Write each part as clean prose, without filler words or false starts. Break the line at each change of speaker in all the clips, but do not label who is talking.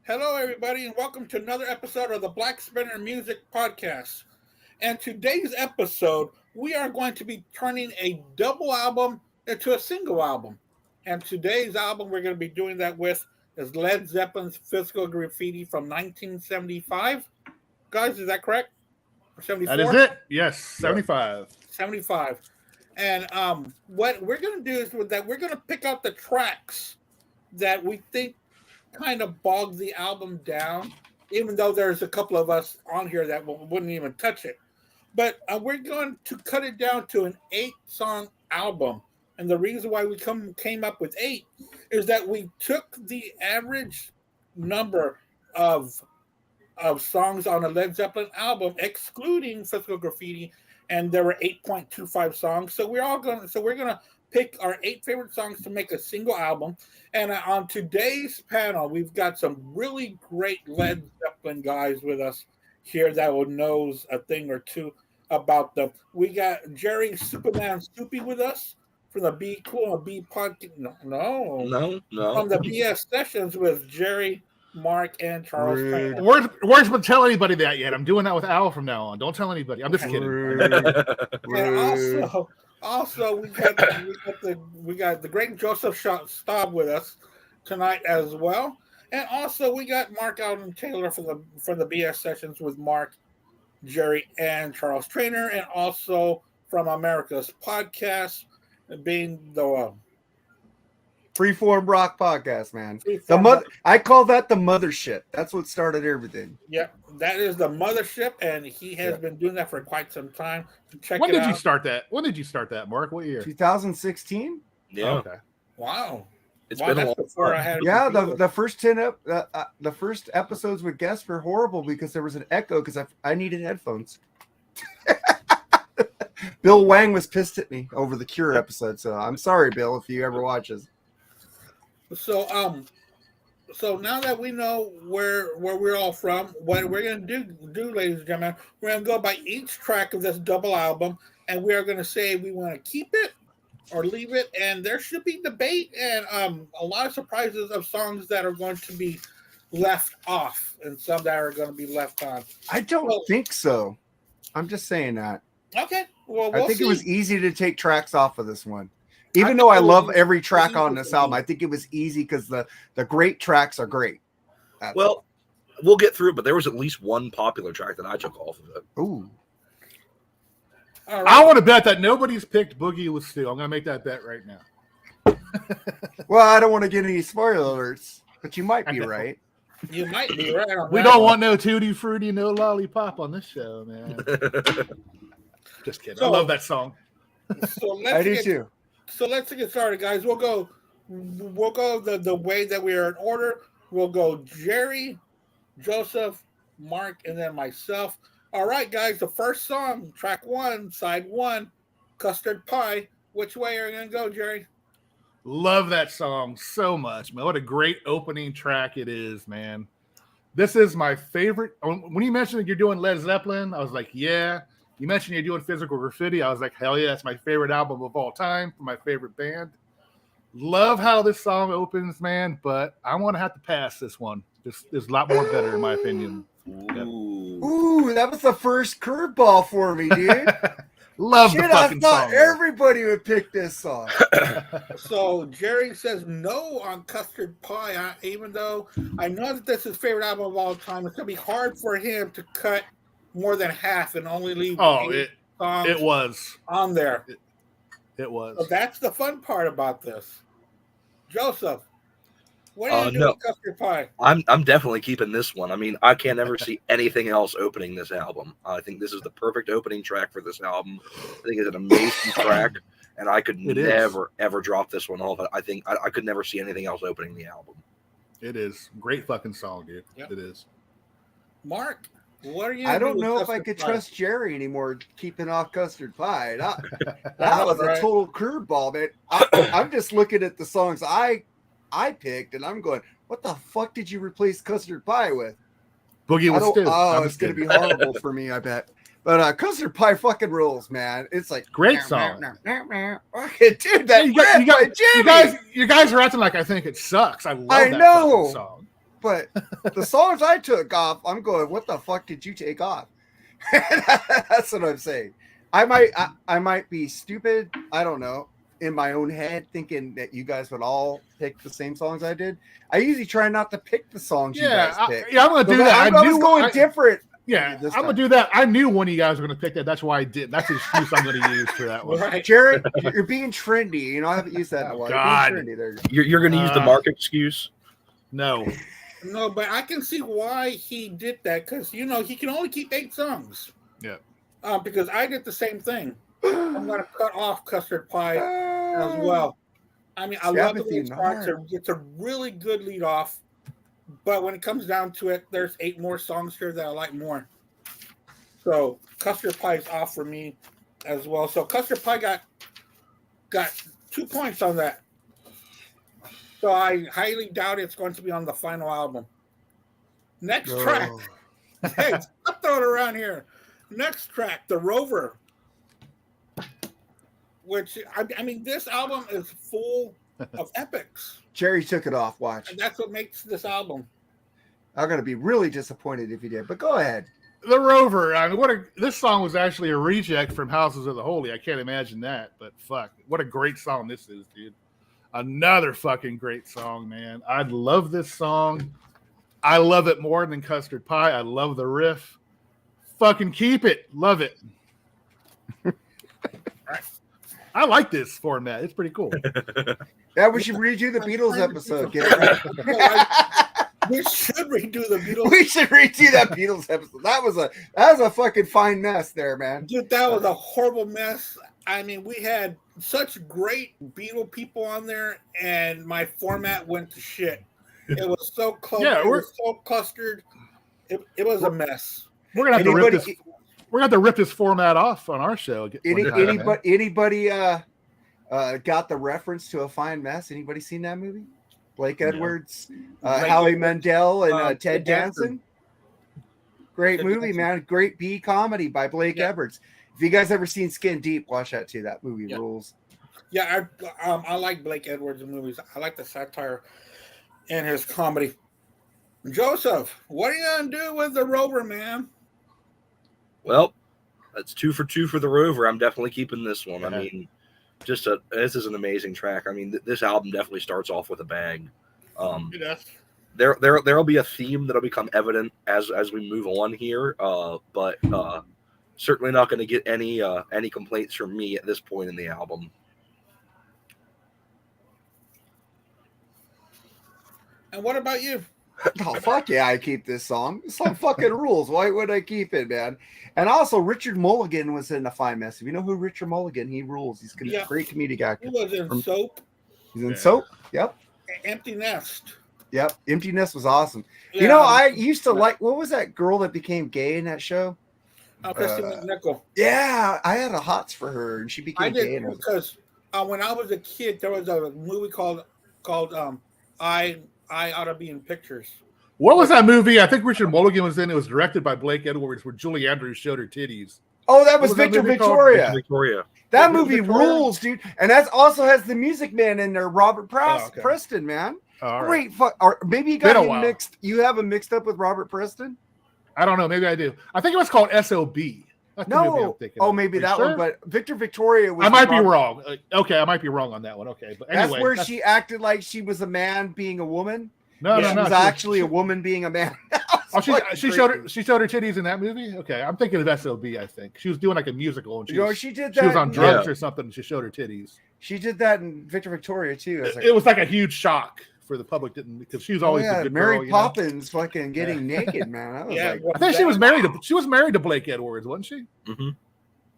Hello, everybody, and welcome to another episode of the Black Spinner Music Podcast. And today's episode, we are going to be turning a double album into a single album. And today's album we're going to be doing that with is Led Zeppelin's Physical Graffiti from 1975. Guys, is that correct? Or 74?
That is it. Yes, 75.
75. And what we're going to do is with that, we're going to pick out the tracks that we think kind of bogged the album down, even though there's a couple of us on here that wouldn't even touch it. But we're going to cut it down to an 8-song album. And the reason why we came up with 8 is that we took the average number of songs on a Led Zeppelin album, excluding Physical Graffiti, and there were 8.25 songs. So we're gonna pick our 8 favorite songs to make a single album. And on today's panel, we've got some really great Led Zeppelin guys with us here that will knows a thing or two about them. We got Jerry Superman Soupy with us from the Be Cool and Be Podcast. No. From the BS Sessions with Jerry, Mark, and Charles.
Words but tell anybody that yet. I'm doing that with Al from now on. Don't tell anybody. I'm just kidding.
And also we got the great Joseph Staub with us tonight as well. And also we got Mark Alden Taylor from the BS Sessions with Mark, Jerry, and Charles Trainer, and also from America's Podcast, being the
Freeform Rock Podcast, man.
Rock.
I call that the mothership. That's what started everything.
Yep, that is the mothership, and he has been doing that for quite some time.
When did you start that? When did you start that, Mark? What year?
2016.
Yeah.
Oh, okay.
Wow.
It's been a long
before I
time.
had
The first 10 the first episodes with guests were horrible because there was an echo because I needed headphones. Bill Wang was pissed at me over the Cure episode, so I'm sorry, Bill, if you ever watch this.
So now that we know where we're all from, what we're gonna do, ladies and gentlemen, we're gonna go by each track of this double album, and we are gonna say we want to keep it or leave it, and there should be debate and a lot of surprises of songs that are going to be left off and some that are going to be left on.
I don't think so. I'm just saying that.
Okay. Well,
I think
see.
it was easy to take tracks off of this one. Even though I love every track on this album, I think it was easy because the great tracks are great.
Well, we'll get through it, but there was at least one popular track that I took off of it.
Ooh.
All right.
I want to bet that nobody's picked Boogie with Stu. I'm going to make that bet right now.
Well, I don't want to get any spoiler alerts, but you might be right.
You might be right on
We
that
don't
one.
want no Tutti Frutti, no Lollipop on this show, man. Just kidding. I love that song.
So
I do too.
So let's get started, guys. We'll go the way that we are in order. We'll go Jerry, Joseph, Mark, and then myself. All right, guys. The first song, track 1, side 1, Custard Pie. Which way are you gonna go, Jerry?
Love that song so much, man. What a great opening track it is, man. This is my favorite. When you mentioned that you're doing Led Zeppelin, I was like, yeah. You mentioned you're doing Physical Graffiti. I was like, hell yeah, that's my favorite album of all time for my favorite band. Love how this song opens, man, but I want to have to pass this one. There's a lot more better, in my opinion.
Ooh, that was the first curveball for me, dude.
Love
Shit,
the fucking
I thought
song.
everybody would pick this song.
So Jerry says no on Custard Pie, even though I know that this is his favorite album of all time. It's gonna be hard for him to cut more than half and only leave songs
it was
on there.
It was.
So that's the fun part about this. Joseph, what are you doing with Custard Pie?
I'm definitely keeping this one. I mean, I can't ever see anything else opening this album. I think this is the perfect opening track for this album. I think it's an amazing track, and I could never, ever drop this one off. I think I could never see anything else opening the album.
It is. Great fucking song, dude.
Yep.
It is.
Mark, what are you
I don't
doing
know
with
if I
Custard
could
Pie?
trust Jerry anymore keeping off Custard Pie. That was a total curveball, man. I'm just looking at the songs I picked, and I'm going, what the fuck did you replace Custard Pie with?
Boogie with Stu.
Oh, it's going to be horrible for me, I bet. But Custard Pie fucking rules, man. It's like
great song.
Dude, that
you guys are acting like I think it sucks. I love that
know.
fucking song.
but the songs I took off, I'm going, what the fuck did you take off? That's what I'm saying. I might be stupid. I don't know. In my own head, thinking that you guys would all pick the same songs I did. I usually try not to pick the songs you guys pick.
I'm gonna do that.
I was going different.
Yeah, I'm gonna do that. I knew one of you guys were gonna pick that. That's why I did. That's the excuse I'm gonna use for that one.
Right. Jared, you're being trendy. You know, I haven't used that in a while.
God.
You're gonna use the Mark excuse?
No.
No, but I can see why he did that because he can only keep 8 songs.
Yeah.
Because I did the same thing. I'm gonna cut off Custard Pie as well. I mean, I love the way it starts. It's a really good lead off, but when it comes down to it, there's 8 more songs here that I like more. So Custard Pie is off for me as well. So Custard Pie got 2 points on that. So I highly doubt it's going to be on the final album. Next track. Hey, stop throwing it around here. Next track, The Rover. Which, I mean, this album is full of epics.
Jerry took it off, watch.
And that's what makes this album.
I'm going to be really disappointed if you did, but go ahead.
The Rover. I mean, this song was actually a reject from Houses of the Holy. I can't imagine that, but fuck. What a great song this is, dude. Another fucking great song, man. I love this song. I love it more than Custard Pie. I love the riff. Fucking keep it. Love it. I like this format. It's pretty cool.
Yeah, we should redo the Beatles episode. Get it right.
We should redo the Beatles.
We should redo that Beatles episode. That was a fucking fine mess there, man.
Dude, that was a horrible mess. I mean, we had such great Beatle people on there, and my format went to shit. It was so close. Yeah, it was so clustered. It was a mess.
We're gonna have to rip this. We're going to have to rip this format off on our show.
Anybody got the reference to A Fine Mess? Anybody seen that movie? Blake Edwards, Howie Mandel, and Ted Danson. Great movie, man. Great B comedy by Blake Edwards. If you guys ever seen Skin Deep, watch that too. That movie rules.
Yeah, I like Blake Edwards' movies. I like the satire and his comedy. Joseph, what are you going to do with The Rover, man?
Well, that's 2 for 2 for The Rover. I'm definitely keeping this one. Yeah. I mean, this is an amazing track. I mean, this album definitely starts off with a bang. There'll be a theme that'll become evident as we move on here, but certainly not going to get any complaints from me at this point in the album.
And what about you?
Oh, fuck yeah, I keep this song. This song fucking rules. Why would I keep it, man? And also, Richard Mulligan was in A Fine Mess. If you know who Richard Mulligan, he rules. He's a great comedic actor.
He was in Soap.
He's in Soap, yep.
Empty Nest.
Yep, Empty Nest was awesome. Yeah. You know, I used to like, what was that girl that became gay in that show?
Christy McNichol.
Yeah, I had a hots for her, and she became gay.
Because when I was a kid, there was a movie called I Ought to Be in Pictures.
What was that movie? I think Richard Mulligan was in. It was directed by Blake Edwards, where Julie Andrews showed her titties.
Oh, that was Victor Victoria.
Victoria.
That movie rules, dude. And that also has the Music Man in there, Robert Preston, man. Great. Or maybe you got him mixed. You have him mixed up with Robert Preston?
I don't know. Maybe I do. I think it was called SOB.
No. Oh, maybe that one. But Victor Victoria was.
I might be wrong. Okay, I might be wrong on that one. Okay, but anyway,
that's where she acted like she was a man being a woman.
No.
She was actually a woman being a man.
She showed her titties in that movie. Okay, I'm thinking of SOB. I think she was doing like a musical, and
she did that.
She was on drugs or something. And she showed her titties.
She did that in Victor Victoria too.
It was like a huge shock for the public, because she was always the good
Mary
girl,
Poppins fucking getting naked, man. I was
I think she was married to Blake Edwards, wasn't she?
Mm-hmm.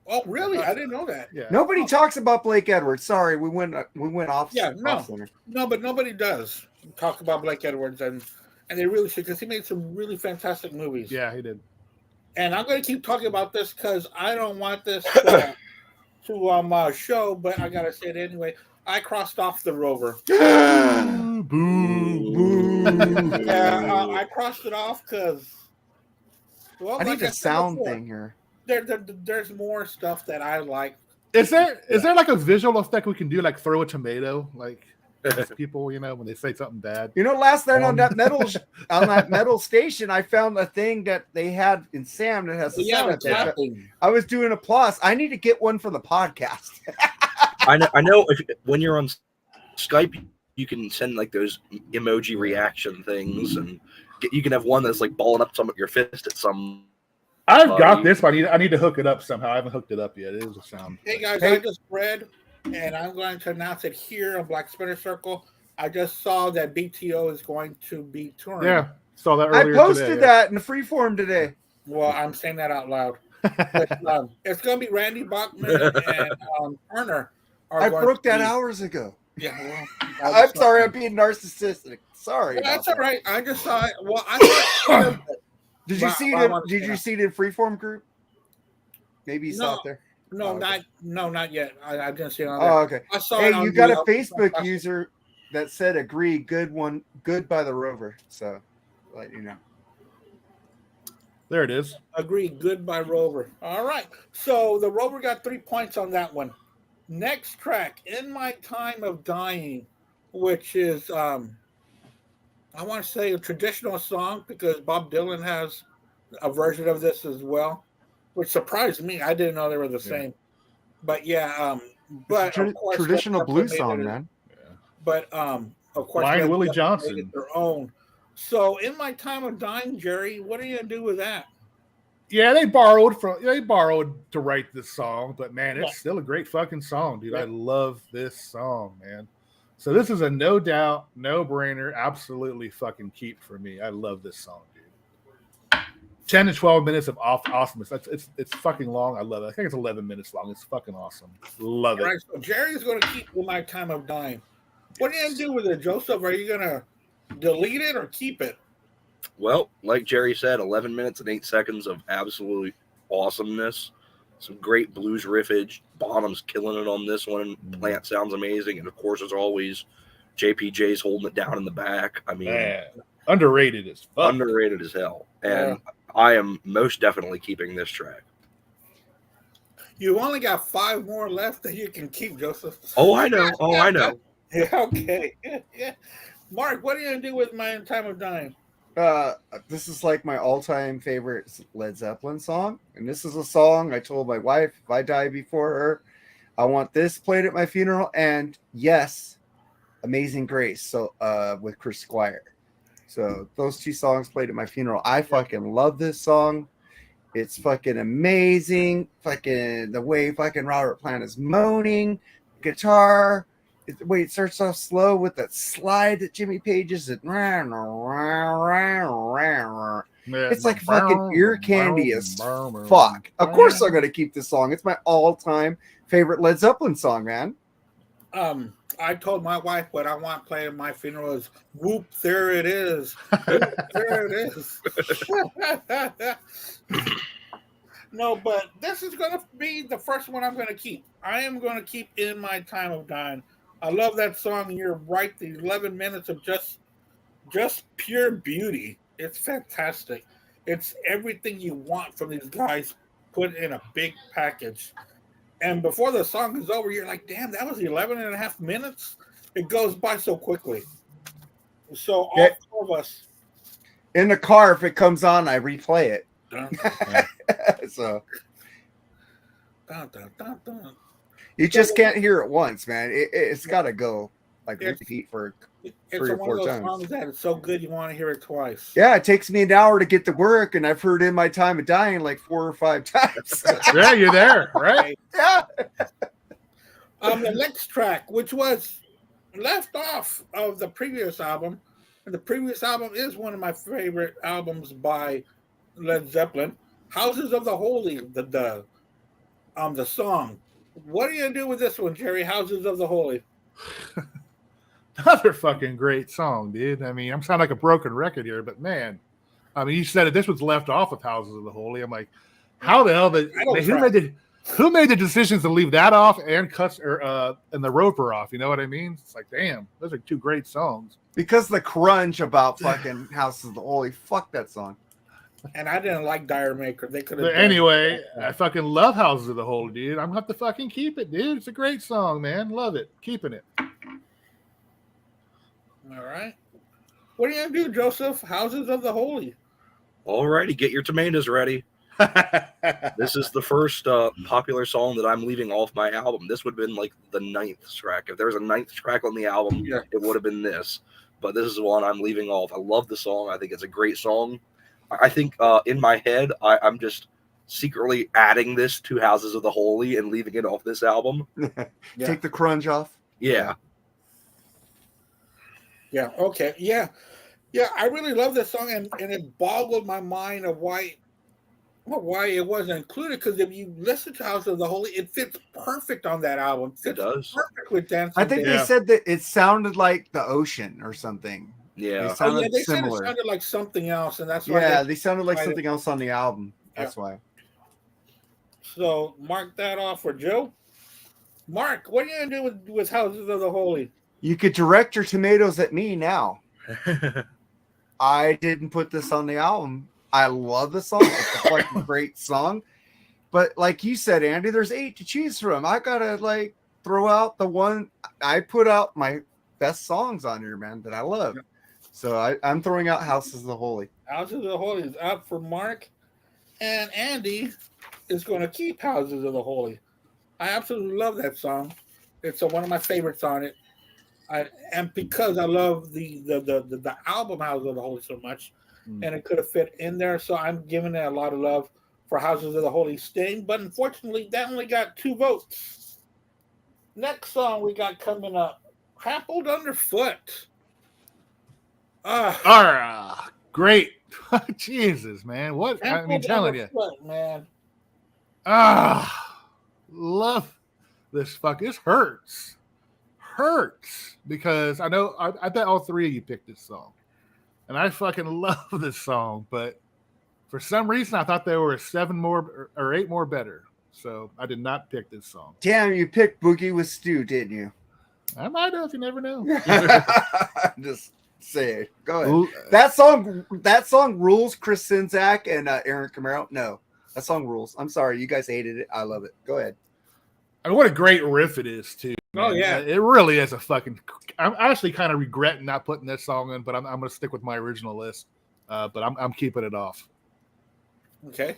Oh, really? I didn't know that.
Yeah.
Nobody talks about Blake Edwards. Sorry, we went off.
Yeah, no, but nobody does talk about Blake Edwards, and they really should, because he made some really fantastic movies.
Yeah, he did.
And I'm going to keep talking about this because I don't want this to show, but I gotta say it anyway. I crossed off The Rover.
Boo, boo.
Yeah, I crossed it off because.
I need a sound thing here.
There's more stuff that I like.
Is there like a visual effect we can do, like throw a tomato, like? People, you know, when they say something bad.
You know, last night on that metal station, I found a thing that they had in Sam that has a sound effect. I was doing applause. I need to get one for the podcast.
I know when you're on Skype, you can send like those emoji reaction things, and you can have one that's like balling up your fist at some.
I've got this, but I need to hook it up somehow. I haven't hooked it up yet. It is a sound.
Hey guys, I just read, and I'm going to announce it here on Black Spinner Circle. I just saw that BTO is going to be touring.
Yeah, saw that earlier
I posted
today,
that in the freeform today.
Well, I'm saying that out loud. But, it's going to be Randy Bachman and Turner.
I broke that hours ago.
Yeah, well,
I'm sorry, I'm being narcissistic. Sorry.
Well, that's all right. I just saw it. Well, I
did you see it? Did you see it in freeform group? Maybe you saw it there.
No, not yet. I didn't see it on there.
Oh, okay.
I saw
hey,
it
you got a Facebook user that said agree, good by the Rover. So, let you know.
There it is.
Agree, good by Rover. All right. So the Rover got 3 points on that one. Next track, In My Time of Dying, which is I want to say a traditional song because Bob Dylan has a version of this as well, which surprised me. I didn't know they were the same. But yeah, but of course,
traditional blues song, man.
But of course,
Blind Willie Johnson,
their own. So, In My Time of Dying, Jerry, what are you gonna do with that?
Yeah, they borrowed to write this song, but man, it's still a great fucking song, dude. I love this song, man. So this is a no doubt, no brainer, absolutely fucking keep for me. I love this song, dude. 10 to 12 minutes of awesomeness. It's fucking long. I love it. I think it's 11 minutes long. It's fucking awesome. Love it.
All right, so Jerry's going to keep In My Time of Dying. What are you going to do with it, Joseph? Are you going to delete it or keep it?
Well, like Jerry said, 11 minutes and 8 seconds of absolute awesomeness. Some great blues riffage. Bonham's killing it on this one. Plant sounds amazing. And, of course, as always, JPJ's holding it down in the back. I mean,
man, underrated as fuck.
Underrated as hell. And I am most definitely keeping this track.
You only got 5 more left that you can keep, Joseph.
Oh, I know.
Yeah, okay. Yeah. Mark, what are you going to do with My Time of Dying?
This is like my all-time favorite Led Zeppelin song, and this is a song I told my wife if I die before her, I want this played at my funeral. And yes, Amazing Grace, so with Chris Squire. So those 2 songs played at my funeral. I fucking love this song. It's fucking amazing. Fucking the way fucking Robert Plant is moaning, guitar. The way it starts off slow with that slide that Jimmy Page is at. It's like fucking ear candy as fuck. Of course I'm gonna keep this song. It's my all-time favorite Led Zeppelin song, man.
I told my wife what I want played at my funeral is Whoop, there it is. Whoop, there it is. No, but this is gonna be the first one I'm gonna keep. I am gonna keep In My Time of Dying. I love that song. You're right. The 11 minutes of just pure beauty. It's fantastic. It's everything you want from these guys put in a big package. And before the song is over, you're like, damn, that was 11 and a half minutes. It goes by so quickly. So all 4 of us.
In the car, if it comes on, I replay it. So.
Dun, dun, dun, dun.
You just can't hear it once, man. It's got to go like repeat for 3 or 4 times.
Songs that it's so good you want to hear it twice.
Yeah, it takes me an hour to get to work, and I've heard In My Time of Dying like 4 or 5 times.
Yeah, you're there, right?
Yeah.
The next track, which was left off of the previous album, and the previous album is one of my favorite albums by Led Zeppelin, Houses of the Holy, the song. What are you going to do with this one, Jerry? Houses of the Holy.
Another fucking great song, dude. I mean, I'm sounding like a broken record here, but man, I mean, you said it. This was left off with Houses of the Holy. I'm like, how the hell who made the decisions to leave that off and cuts and the Roper off? You know what I mean? It's like, damn, those are 2 great songs.
Because the crunch about fucking Houses of the Holy, fuck that song.
And I didn't like Dire Maker. They could have.
But anyway, I fucking love Houses of the Holy, dude. I'm gonna have to fucking keep it, dude. It's a great song, man. Love it. Keeping it.
All right. What are you gonna do, Joseph? Houses of the Holy.
Alrighty, get your tomatoes ready. This is the first popular song that I'm leaving off my album. This would have been like the 9th track. If there was a 9th track on the album,
Yeah.
it would have been this. But this is the one I'm leaving off. I love the song. I think it's a great song. I think in my head, I'm just secretly adding this to Houses of the Holy and leaving it off this album.
Take the crunch off.
Yeah.
Yeah. Okay. Yeah. Yeah. I really love this song, and it boggled my mind of why it wasn't included. Because if you listen to House of the Holy, it fits perfect on that album.
It does.
Perfect with Dancing.
I think they said that it sounded like the ocean or something.
Yeah.
They sounded
they
similar.
said it sounded like something else, and that's why.
Yeah, they sounded like something else on the album. That's why.
So mark that off for Joe. Mark, what are you gonna do with Houses of the Holy?
You could direct your tomatoes at me now. I didn't put this on the album. I love the song. It's a fucking great song. But like you said, Andy, there's 8 to choose from. I gotta like throw out the one. I put out my best songs on here, man, that I love.
Yeah.
So I'm throwing out Houses of the Holy.
Houses of the Holy is up for Mark, and Andy is going to keep Houses of the Holy. I absolutely love that song. It's one of my favorites on it. And because I love the album Houses of the Holy so much, and it could have fit in there, so I'm giving it a lot of love for Houses of the Holy staying. But unfortunately, that only got 2 votes. Next song we got coming up, Trampled Underfoot.
Great. Jesus, man. What? I mean, telling you.
Man.
Love this fuck. This hurts. Because I know I bet all 3 of you picked this song. And I fucking love this song, but for some reason I thought there were 7 more or 8 more better. So I did not pick this song.
Damn, you picked Boogie with Stu, didn't you?
I might have, you never know.
Just say it. Go ahead. That song rules. Chris Czynszak and Aaron Camaro. No, that song rules. I'm sorry, you guys hated it. I love it. Go ahead.
I mean, what a great riff it is too.
Oh yeah,
it really is a fucking. I'm actually kind of regretting not putting this song in, but I'm going to stick with my original list. But I'm keeping it off.
Okay.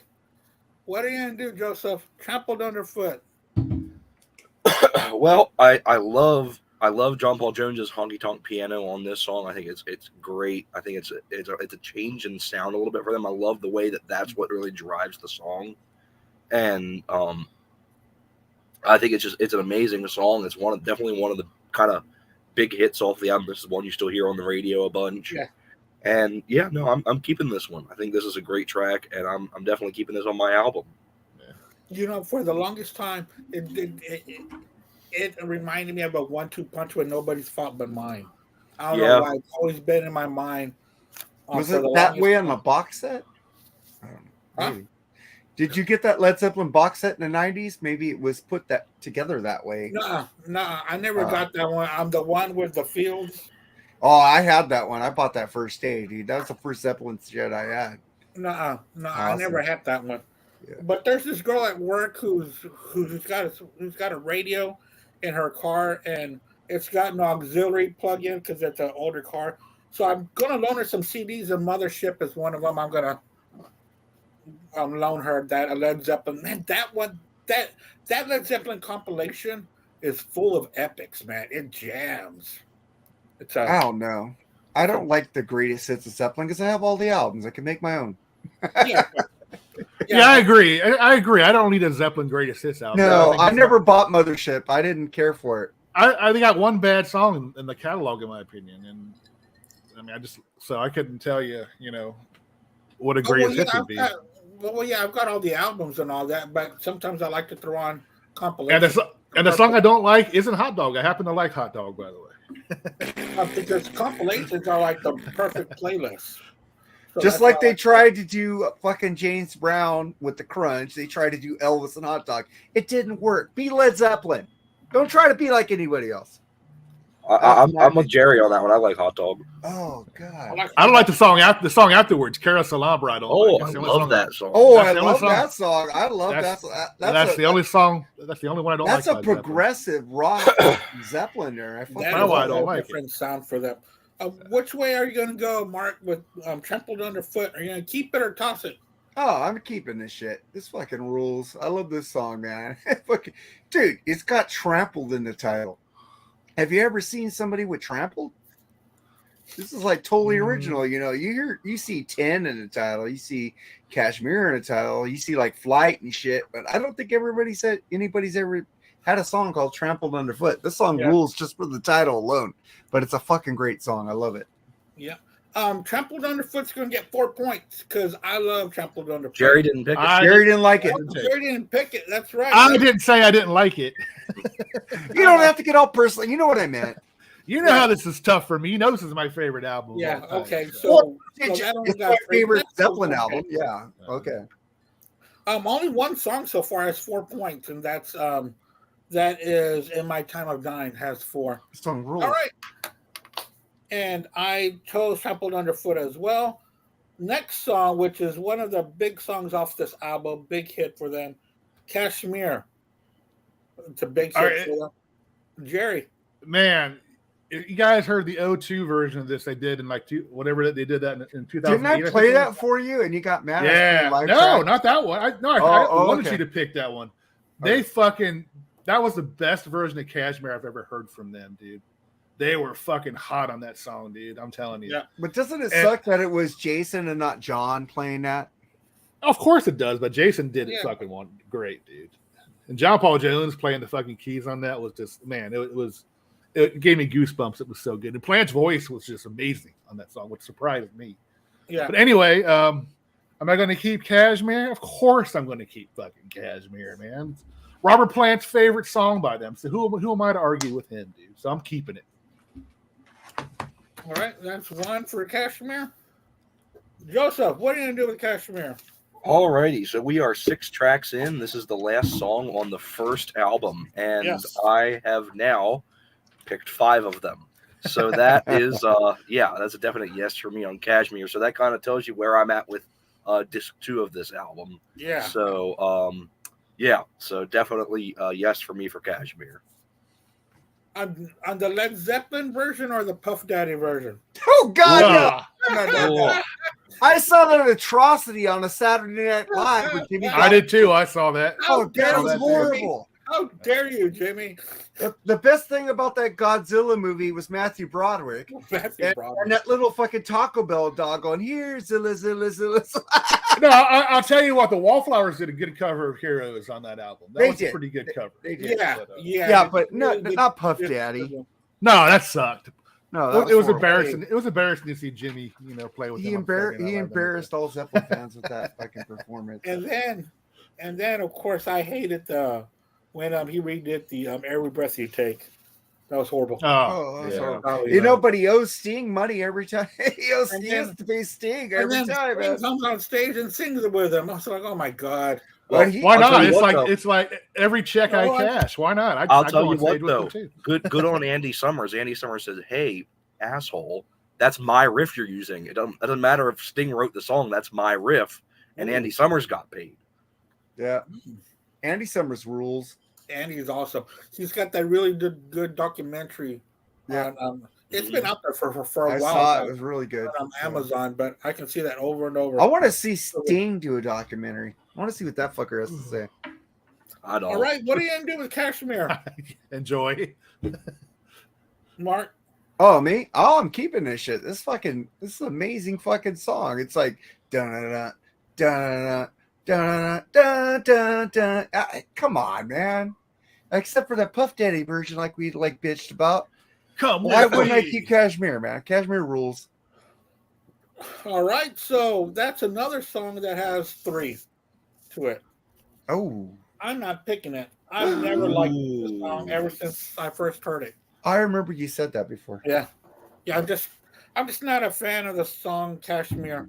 What are you going to do, Joseph? Trampled Underfoot.
Well, I love John Paul Jones's honky tonk piano on this song. I think it's great. I think it's a change in sound a little bit for them. I love the way that's what really drives the song, and I think it's an amazing song. It's definitely one of the kind of big hits off the album. This is one you still hear on the radio a bunch.
Yeah.
And yeah, no, I'm keeping this one. I think this is a great track, and I'm definitely keeping this on my album.
You know, for the longest time, it reminded me of a 1-2 punch with Nobody's Fault But Mine. I don't know why. It's always been in my mind.
Was it that way on the box set? I don't know. Maybe. Did you get that Led Zeppelin box set in the 90s? Maybe it was put together that way.
No, I never got that one. I'm the one with the fields.
Oh, I had that one. I bought that first day, dude. That was the first Zeppelin shit I had.
No, awesome. I never had that one.
Yeah.
But there's this girl at work who's got a radio in her car, and it's got an auxiliary plug-in because it's an older car. So I'm gonna loan her some CDs, and Mothership is one of them. I'm gonna loan her that Led Zeppelin. Man, that Led Zeppelin compilation is full of epics, man. It jams.
I don't know. I don't like the greatest hits of Zeppelin because I have all the albums. I can make my own.
Yeah,
I agree. I agree. I don't need a Zeppelin greatest hits album.
No, I never bought Mothership. I didn't care for it.
I got one bad song in the catalog, in my opinion, and I mean, I couldn't tell you, what a greatest hits would be.
I've got all the albums and all that, but sometimes I like to throw on compilations.
And the song I don't like isn't Hot Dog. I happen to like Hot Dog, by the way.
Because compilations are like the perfect playlist. So
just like they tried to do fucking James Brown with the Crunch, they tried to do Elvis and Hot Dog. It didn't work. Be Led Zeppelin. Don't try to be like anybody else.
I'm with Jerry on that one. I like Hot Dog.
Oh God!
I don't like the song afterwards. Cara Salambra. I don't like.
I love that song.
Oh, I love that song. I love that.
That's the only song. That's the only one I don't like.
That's a progressive rock Zeppelin there.
That's why I don't like it. Different sound for them. Which way are you going to go, Mark, with Trampled Underfoot? Are you going to keep it or toss it?
Oh, I'm keeping this shit. This fucking rules. I love this song, man. Fucking, dude, it's got trampled in the title. Have you ever seen somebody with trampled? This is like totally original. You know, you see 10 in the title, you see Kashmir in the title, you see like Flight and shit, but I don't think anybody's ever had a song called Trampled Underfoot. This song rules just for the title alone, but it's a fucking great song. I love it.
Yeah. Trampled Underfoot's going to get 4 points because I love Trampled Underfoot.
Jerry didn't pick it.
Jerry didn't like it.
Jerry didn't pick it. That's right.
I didn't say I didn't like it.
You don't have to get all personal. You know what I meant.
You know how this is tough for me. You know this is my favorite album.
Yeah. Okay.
Well,
So
it's my favorite Zeppelin album. Yeah. Okay.
Only one song so far has 4 points, and that is In My Time of Dying has 4.
Song rules.
All right. And I chose Trampled Underfoot as well. Next song, which is one of the big songs off this album, big hit for them, Kashmir. It's a big hit for them. Jerry.
Man, you guys heard the O2 version of this they did in like whatever they did that in 2008.
Didn't I play that for you and you got mad?
Yeah. No, not that one. I wanted you to pick that one. They that was the best version of Kashmir I've ever heard from them, dude. They were fucking hot on that song, dude. I'm telling you.
Yeah.
But doesn't it suck that it was Jason and not John playing that?
Of course it does, but Jason did it fucking great, dude. And John Paul Jones playing the fucking keys on that was just, man, it gave me goosebumps. It was so good. And Plant's voice was just amazing on that song, which surprised me. Yeah. But anyway, am I going to keep Kashmir? Of course I'm going to keep fucking Kashmir, man. Robert Plant's favorite song by them. So who am I to argue with him, dude? So I'm keeping it.
All right, that's one for Kashmir. Joseph, what are you going to do with Kashmir?
All righty, so we are 6 tracks in. This is the last song on the first album, and I have now picked 5 of them. So that is, that's a definite yes for me on Kashmir. So that kind of tells you where I'm at with disc 2 of this album.
Yeah.
So, so definitely yes for me for Kashmir.
On the Led Zeppelin version or the Puff Daddy version?
Oh, God, no. I saw that atrocity on a Saturday Night Live with Jimmy.
I did too. I saw that.
That was horrible.
How dare you, Jimmy?
The best thing about that Godzilla movie was Matthew Broderick. And that little fucking Taco Bell dog going, here, Zilla, Zilla, Zilla.
No, I'll tell you what, the Wallflowers did a good cover of Heroes on that album. That was a pretty good cover.
They did. Yeah, but not Puff Daddy.
No, that sucked.
No,
it was embarrassing. It was embarrassing to see Jimmy, play with him.
He embarrassed all Zeppelin fans with that fucking performance.
And then of course I hated when he redid the Every Breath You Take. That was horrible.
Horrible. But he owes Sting money every time. He has to pay Sting every time.
Sting comes on stage and sings with him. I was like, oh my God.
Well, why not? It's like every check I cash. Why not?
I'll tell you what, though. Good on Andy Summers. Andy Summers says, "Hey, asshole, that's my riff you're using. It doesn't matter if Sting wrote the song. That's my riff." And Andy Summers got paid.
Yeah, Andy Summers rules.
Andy's awesome. He's got that really good documentary.
Yeah,
it's been out there for a while.
I saw it. It was really good
on Amazon, but I can see that over and over.
I want to see Sting do a documentary. I want to see what that fucker has to say.
I don't.
All right, what are you gonna do with Kashmir?
Enjoy,
Mark.
Oh, me? Oh, I'm keeping this shit. This is an amazing fucking song. It's like da da da da da da. Come on, man. Except for that Puff Daddy version, like we bitched about. Why wouldn't I keep Kashmir, man? Kashmir rules.
All right, so that's another song that has 3 to it.
Oh,
I'm not picking it. I've never liked this song ever since I first heard it.
I remember you said that before.
Yeah. I'm just not a fan of the song Kashmir.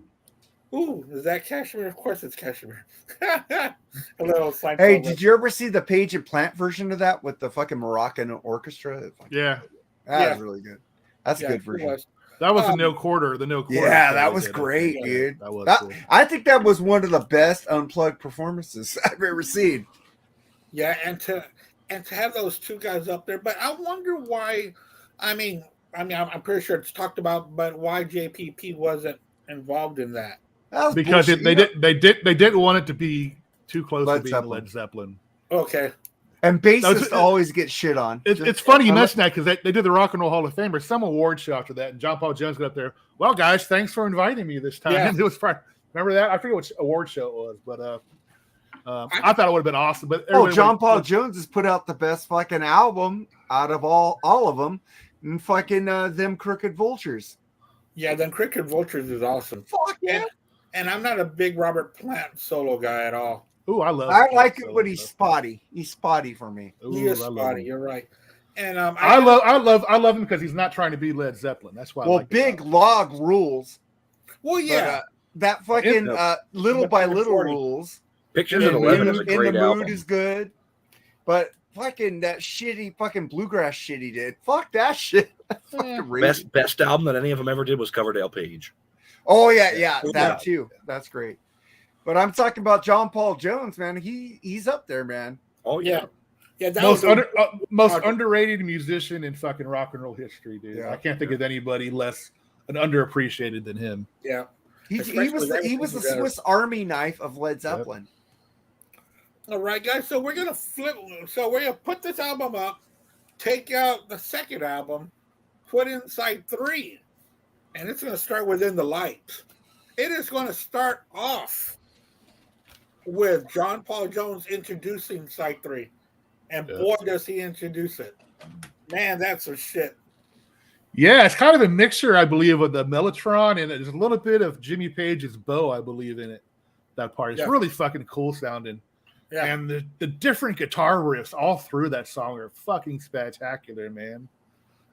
Ooh, is that Kashmir? Of course it's Kashmir. A little sign.
Hey, did you ever see the Page and Plant version of that with the fucking Moroccan orchestra?
Yeah.
That was really good. That's a good version.
That was the no quarter.
Yeah, that was great, dude. That was cool. I think that was one of the best unplugged performances I've ever seen.
Yeah, and to have those 2 guys up there, but I wonder why. I mean, I mean, I'm pretty sure it's talked about, but why JPP wasn't involved in that?
That was
Because
bullshit.
they didn't want it to be too close to
Led
being
Zeppelin.
Led Zeppelin.
Okay.
And bassists always get shit on.
It's funny you mention that because they did the Rock and Roll Hall of Fame or some award show after that, and John Paul Jones got up there. Well, guys, thanks for inviting me this time.
Yeah.
It was fun. Remember that? I forget which award show it was, but I thought it would have been awesome. But
John Paul Jones has put out the best fucking album out of all of them, and fucking them Crooked Vultures.
Yeah, then Cricket Vultures is awesome.
Fuck yeah.
And I'm not a big Robert Plant solo guy at all.
Ooh, I
like it, but he's spotty. He's spotty for me.
Ooh,
He is spotty. You're right. And
I love him because he's not trying to be Led Zeppelin. That's why.
Well,
I like
Big Log rules.
Well, yeah.
But, that fucking Little by Little rules.
Pictures of 11 is a
In
great
the
album.
Mood is good. But fucking that shitty fucking bluegrass shit he did. Fuck that shit.
Best album that any of them ever did was Coverdale Page.
Oh yeah, that too. That's great. But I'm talking about John Paul Jones, man. He's up there, man.
Oh yeah.
Yeah, that
most underrated musician in fucking rock and roll history, dude.
Yeah.
I can't think of anybody less underappreciated than him.
Yeah.
He was the Swiss Army knife of Led Zeppelin.
All right, guys. So we're gonna flip. So we're gonna put this album up, take out the second album, put in side 3, and it's gonna start within the light. It is going to start off with John Paul Jones introducing side 3, and boy does he introduce it. Man, that's some shit.
Yeah, it's kind of a mixture, I believe, of the Mellotron and there's a little bit of Jimmy Page's bow, I believe, in it. That part. It's really fucking cool sounding. Yeah. And the different guitar riffs all through that song are fucking spectacular, man.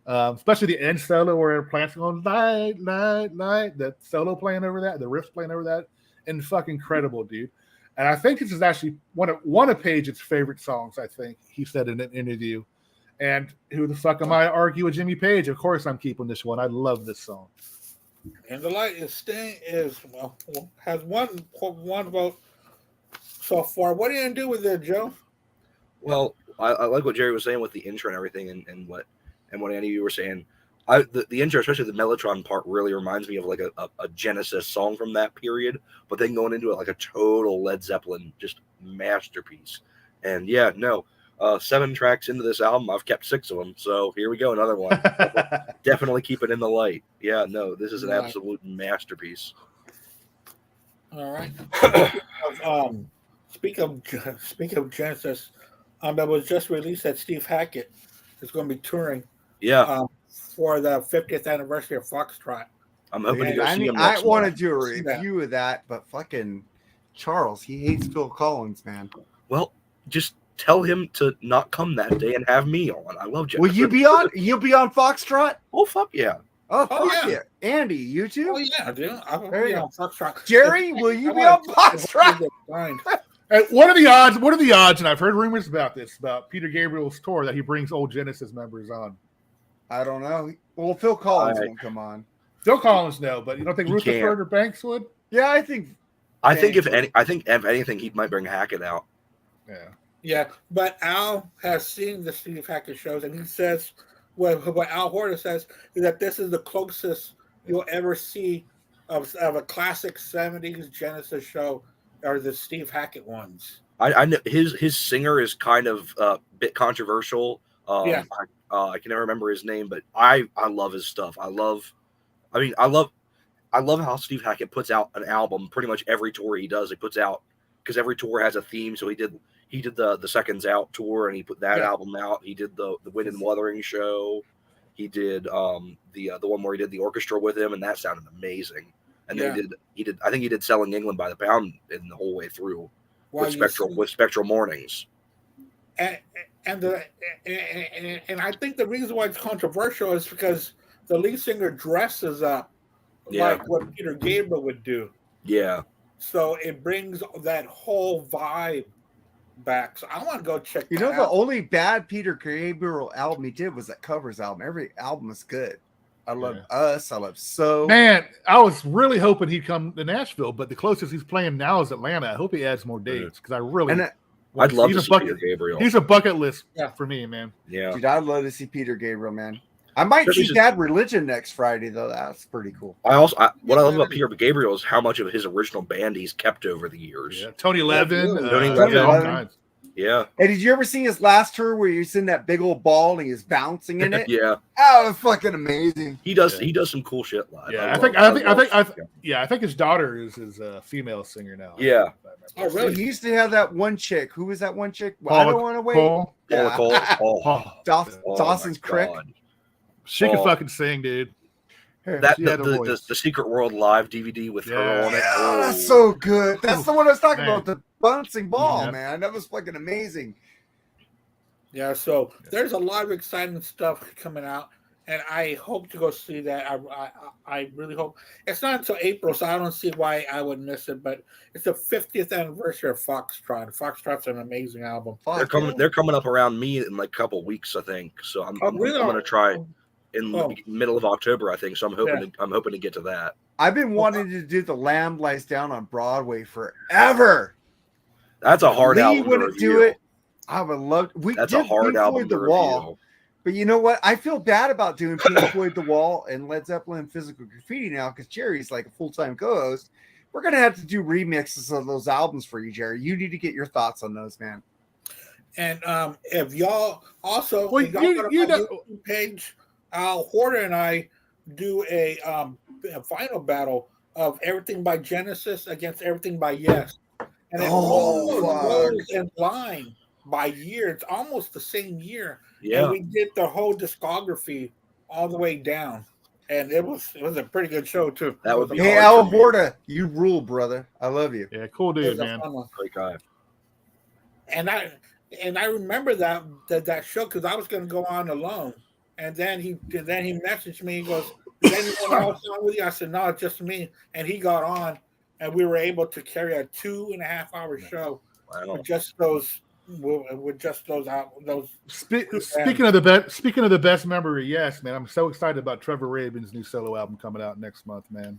Especially the end solo where Plant's going light, light, light. That solo playing over that, the riffs playing over that, and fucking incredible, dude. And I think this is actually one of Page's favorite songs. I think he said in an interview. And who the fuck am I to argue with Jimmy Page? Of course, I'm keeping this one. I love this song.
And the light has one vote so far. What are you gonna do with it, Joe?
Well, I like what Jerry was saying with the intro and everything, and what Andy you were saying. The intro, especially the Mellotron part, really reminds me of like a Genesis song from that period. But then going into it like a total Led Zeppelin just masterpiece. And yeah, no. 7 tracks into this album, I've kept 6 of them. So here we go, another one. Definitely keep it in the light. Yeah, no, this is an absolute masterpiece.
All right. Speak of Genesis, that was just released that Steve Hackett is going to be touring.
Yeah.
For the 50th anniversary of Foxtrot.
I'm hoping to go see him.
I want to do a review of that, but fucking Charles, he hates Phil Collins, man.
Well, just tell him to not come that day and have me on. I love Jeff.
Will you be on? You'll be on Foxtrot?
Oh fuck yeah!
Oh fuck yeah! Andy, you too?
Oh yeah, dude. I'll be on Foxtrot.
Jerry, will you be on Foxtrot?
And what are the odds? What are the odds? And I've heard rumors about this about Peter Gabriel's tour that he brings old Genesis members on.
I don't know. Well, Phil Collins won't come on.
Phil Collins, no, but you don't think Rutherford or Banks would?
Yeah, I think.
I think if anything, he might bring Hackett out.
Yeah.
Yeah, but Al has seen the Steve Hackett shows, and he says, what Al Horta says is that this is the closest you'll ever see of a classic 70s Genesis show are the Steve Hackett ones.
I know his singer is kind of a bit controversial.
Yeah.
I can never remember his name, but I love his stuff. I love how Steve Hackett puts out an album pretty much every tour he does. He puts out, because every tour has a theme. So he did the Seconds Out tour, and he put that album out. He did the Wind and Wuthering show. He did the one where he did the orchestra with him, and that sounded amazing. And then he did I think he did Selling England by the Pound in the whole way through with Spectral Mornings.
And I think the reason why it's controversial is because the lead singer dresses up like what Peter Gabriel would do.
Yeah.
So it brings that whole vibe back. So I want to go check that out.
The only bad Peter Gabriel album he did was that Covers album. Every album is good. I love Us. I love So.
Man, I was really hoping he'd come to Nashville, but the closest he's playing now is Atlanta. I hope he adds more dates because I really.
I'd love to see Peter Gabriel.
He's a bucket list for me, man.
Yeah,
dude, I'd love to see Peter Gabriel, man. I might
Especially
see
since-
Bad Religion next Friday though. That's pretty cool.
What I love about Peter Gabriel is how much of his original band he's kept over the years.
Yeah, Tony Levin,
Tony
Levin, all
Levin.
kinds.
Yeah,
Hey, did you ever see his last tour where he's in that big old ball and he's bouncing in it?
yeah.
Oh, it's fucking amazing.
He does.
Yeah.
He does some cool shit live.
Yeah, I think his daughter is his female singer now.
Yeah.
Oh, really?
He used to have that one chick. Who was that one chick? Well,
Paula
I don't want to wait.
Cole.
Yeah.
Oh,
Dawson's
my
Creek.
God.
She can
Oh.
fucking sing, dude.
That
She had a voice.
the Secret World Live DVD with her on it.
Yeah,
Oh.
that's so good. That's the one I was talking
Man.
about, the bouncing ball,
Yeah.
man. That was fucking amazing.
Yeah, so there's a lot of exciting stuff coming out, and I hope to go see that. I really hope. It's not until April, so I don't see why I would miss it. But it's the 50th anniversary of Foxtrot. Foxtrot's an amazing album.
Fuck,
They're coming up around me in like a couple weeks, I think. So I'm
Really?
going to try in
Oh.
the middle of October, I think. So I'm hoping
Yeah.
I'm hoping to get to that.
I've been wanting to do The Lamb Lies Down on Broadway forever.
That's a hard
Lee
album to
wouldn't
review.
do it. I would love. We
That's
did
a hard
Pink
album
Floyd
to
The
review.
Wall, but you know what? I feel bad about doing Pink Floyd The Wall and Led Zeppelin Physical Graffiti now because Jerry's like a full-time co-host. We're gonna have to do remixes of those albums for you, Jerry. You need to get your thoughts on those, man.
And if y'all also,
Well,
if y'all
you
go to my
know-
YouTube page, Al Horter and I do a final battle of everything by Genesis against everything by Yes, and it almost goes in line by year. It's almost the same year,
Yeah.
and we did the whole discography all the way down, and it was a pretty good show too.
That would be
Hey,
hard
Al
for me.
Horta, you rule, brother. I love you.
Yeah, cool
It
dude,
was a
man.
fun one.
Great guy.
And I remember that show because I was going to go on alone, and then he messaged me. He goes, "Is anyone else on with you?" I said, "No, it's just me." And he got on, and we were able to carry a 2.5-hour show
Wow.
with just those those.
Speaking of the best memory, yes, man. I'm so excited about Trevor Rabin's new solo album coming out next month, man.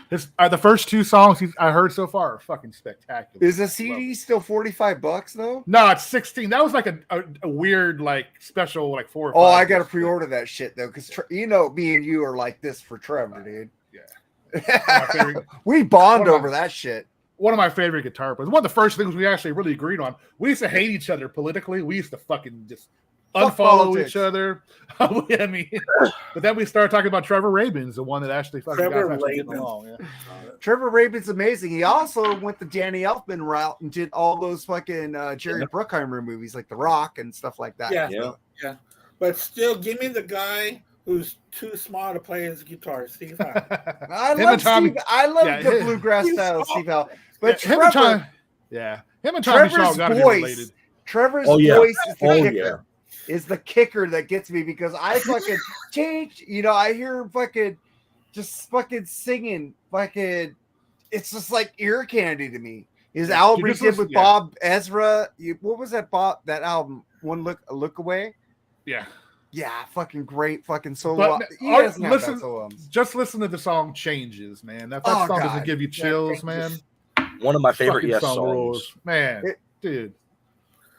The first two songs I heard so far are fucking spectacular.
Is the CD still $45 though?
No, it's 16. That was like a weird like special like 4 or 5.
Oh, I gotta pre-order that shit though, because you know me and you are like this for Trevor, dude.
Yeah.
We bond
One of my-
over that shit.
One of my favorite guitar players. One of the first things we actually really agreed on. We used to hate each other politically. We used to fucking just
Fuck
unfollow
politics.
each other. I mean, but then we started talking about Trevor Rabin's, the one that actually fucking
Trevor
got us getting
Rabin.
along. Yeah.
Trevor Rabin's amazing. He also went the Danny Elfman route and did all those fucking Jerry Bruckheimer movies like The Rock and stuff like that.
Yeah. But still, give me the guy who's too small to play his guitar, Steve Howe.
I
Him
love
and Tommy-
Steve. I love
yeah,
the
him-
bluegrass
he's
style of
small.
Steve Howe. But
him and
Trevor,
him and Tommy Shaw
Trevor's
got to be
voice,
related.
Trevor's
Oh, yeah.
voice is the
Oh,
kicker. Is the kicker that gets me because I fucking change. You know, I hear him fucking just fucking singing. Fucking, it's just like ear candy to me. His album he
just
did
listen-
with
yeah.
Bob Ezra. What was that? That album? A look away.
Yeah.
Yeah, fucking great, fucking solo.
But
He doesn't have
listen,
bad solo albums.
just listen to the song "Changes," man. That
Oh,
song
God.
doesn't give you chills, man.
One of my favorite
Fucking
Yes
song
songs.
rules, man, dude.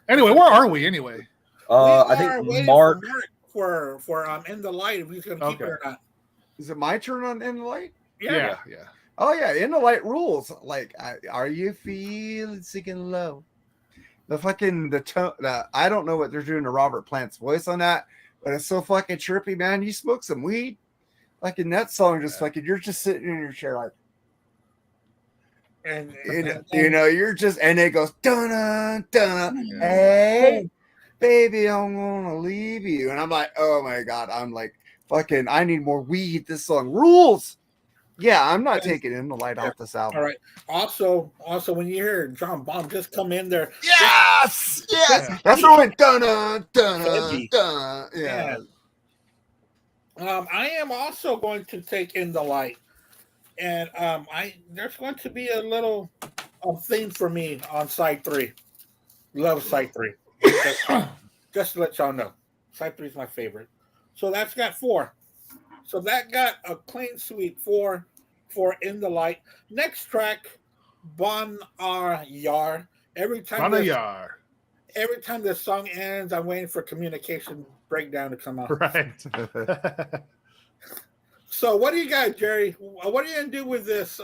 Anyway, where are we anyway?
I
We are
think
waiting
Mark.
for In the Light, if he's going to keep it or not.
Is it my turn on In the Light?
Yeah.
Oh yeah, In the Light rules. Like, are you feeling sick and low? The fucking the tone. I don't know what they're doing to Robert Plant's voice on that, but it's so fucking trippy, man. You smoke some weed, like in that song, just fucking. You're just sitting in your chair, like,
And
you know, you're just, and it goes dun dun. Hey, baby, I'm gonna leave you, and I'm like, oh my god, I'm like, fucking, I need more weed. This song rules. Yeah, I'm not taking In the Light off this album.
all right. Also, when you hear John Bonham just come in there,
Yes, yes.
Yeah.
That's what went dun dun dun
Heavy.
dun. Yeah.
I am also going to take In the Light, and there's going to be a little theme for me on side 3. Love side 3. Just to let y'all know, side 3 is my favorite. So that's got 4. So that got a clean sweep for In the Light. Next track, Bon Ar Yar. Every time the song ends, I'm waiting for Communication breakdown to come out.
Right.
So what do you got, Jerry? What are you gonna do with this?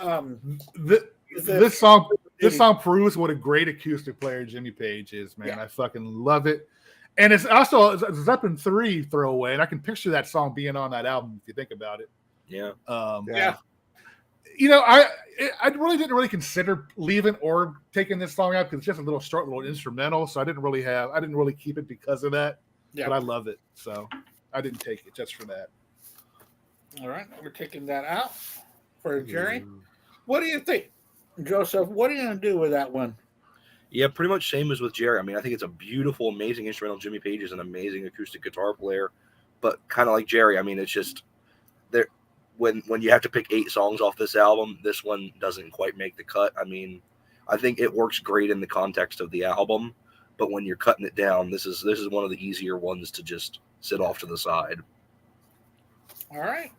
This song proves what a great acoustic player Jimmy Page is, man.
Yeah.
I fucking love it. And it's also a Zeppelin 3 throwaway, and I can picture that song being on that album if you think about it.
Yeah.
Yeah.
You know, I really didn't consider leaving or taking this song out because it's just a little short, little instrumental. So I didn't really keep it because of that.
Yeah.
But I love it, so I didn't take it just for that.
All right, we're taking that out for Jerry. What do you think, Joseph? What are you gonna do with that one?
Yeah, pretty much same as with Jerry. I mean, I think it's a beautiful, amazing instrumental. Jimmy Page is an amazing acoustic guitar player, but kind of like Jerry, I mean, it's just there. When you have to pick 8 songs off this album, this one doesn't quite make the cut. I mean, I think it works great in the context of the album, but when you're cutting it down, this is one of the easier ones to just sit off to the side.
All right.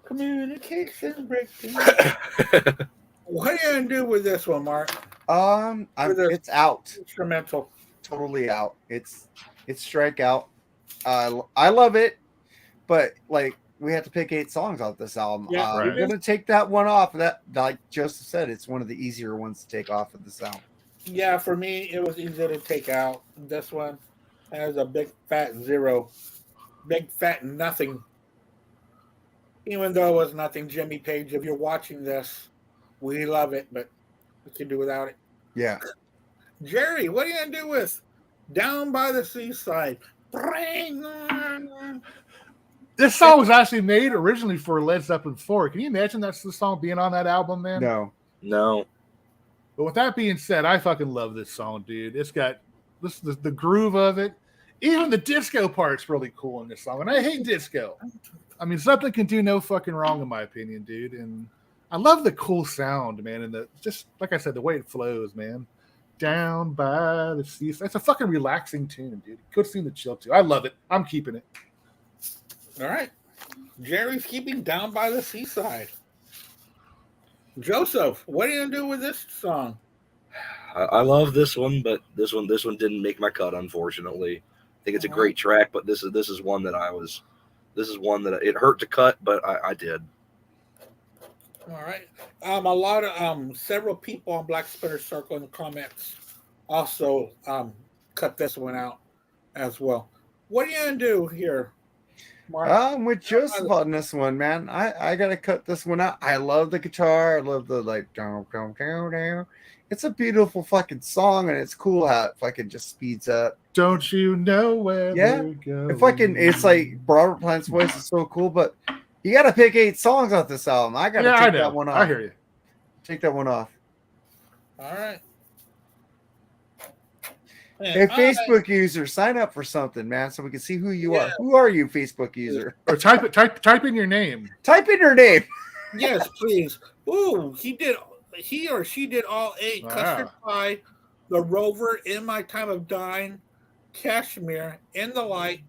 Communication breakdown. What are you gonna do with this one, Mark?
It's out.
Instrumental.
Totally out. It's strikeout. I love it, but like we have to pick 8 songs off this album.
Yeah,
We're gonna take that one off. That, like Joseph said, it's one of the easier ones to take off of this album.
Yeah, for me, it was easy to take out. This one has a big fat 0, big fat nothing. Even though it was nothing, Jimmy Page, if you're watching this, we love it, but we can do without it.
Yeah.
Jerry, what are you gonna do with Down by the Seaside?
This song was actually made originally for Led Zeppelin 4. Can you imagine that's the song being on that album, man?
No.
But with that being said, I fucking love this song, dude. It's got the groove of it. Even the disco part's really cool in this song, and I hate disco. I mean, Zeppelin can do no fucking wrong, in my opinion, dude. And I love the cool sound, man, and just like I said, the way it flows, man. Down by the sea. It's a fucking relaxing tune, dude. Good thing to chill to. I love it. I'm keeping it.
All right. Jerry's keeping Down by the Seaside. Joseph, what are you gonna do with this song?
I love this one, but this one didn't make my cut, unfortunately. I think it's a great track, but this is one that it hurt to cut, but I did.
All right. A lot of several people on Black Spinner Circle in the comments also cut this one out as well. What are you gonna do here, Mark?
I'm with Joseph on this one, man. I gotta cut this one out. I love the guitar. I love the like down. It's a beautiful fucking song, and it's cool how it fucking just speeds up.
Don't you know where we're going?
It's like Robert Plant's voice is so cool, but you gotta pick 8 songs off this album. I gotta take that one off.
I hear you.
Take that one off.
All right.
Hey, Facebook user, sign up for something, man, so we can see who you are. Who are you, Facebook user?
Or type in your name.
Type in your name.
Yes, please. Ooh, he or she did all 8.
Wow.
Custard Pie, The Rover, In My Time of Dying, Kashmir, In the Light,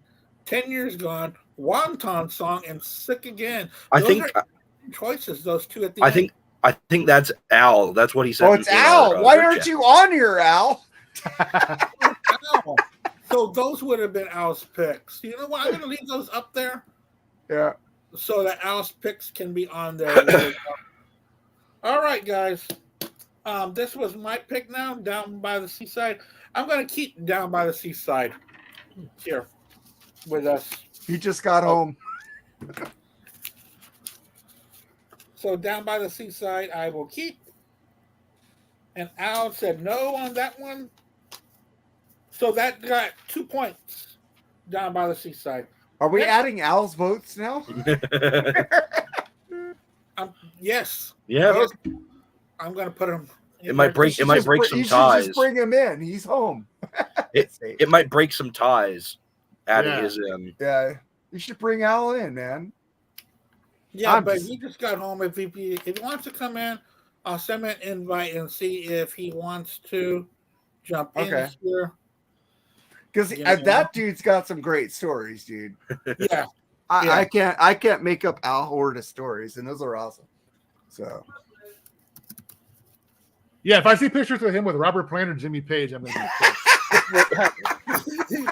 10 Years Gone, Wonton Song, and Sick Again.
I think
choices, those 2 at the end.
I think that's Al. That's what he said.
Oh, it's Al. Why aren't you on here, Al?
Al. So those would have been Al's picks. You know what? I'm going to leave those up there.
Yeah.
So that Al's picks can be on there. All right, guys. This was my pick now, Down by the Seaside. I'm going to keep Down by the Seaside here with us.
He just got home.
So Down by the Seaside, I will keep. And Al said no on that one. So that got 2 points. Down by the Seaside.
Are we adding Al's votes now?
Yes.
Yeah.
Yes. I'm going to put him.
It might break some
You
ties.
should just bring him in. He's home.
It might break some ties. Adding his in.
Yeah. You should bring Al in, man.
Yeah, but he just got home. If he wants to come in, I'll send him an invite and see if he wants to jump in here.
Because that dude's got some great stories, dude.
Yeah.
I can't make up Al Horta stories, and those are awesome. So
yeah, if I see pictures of him with Robert Plant or Jimmy Page, I'm gonna be pissed.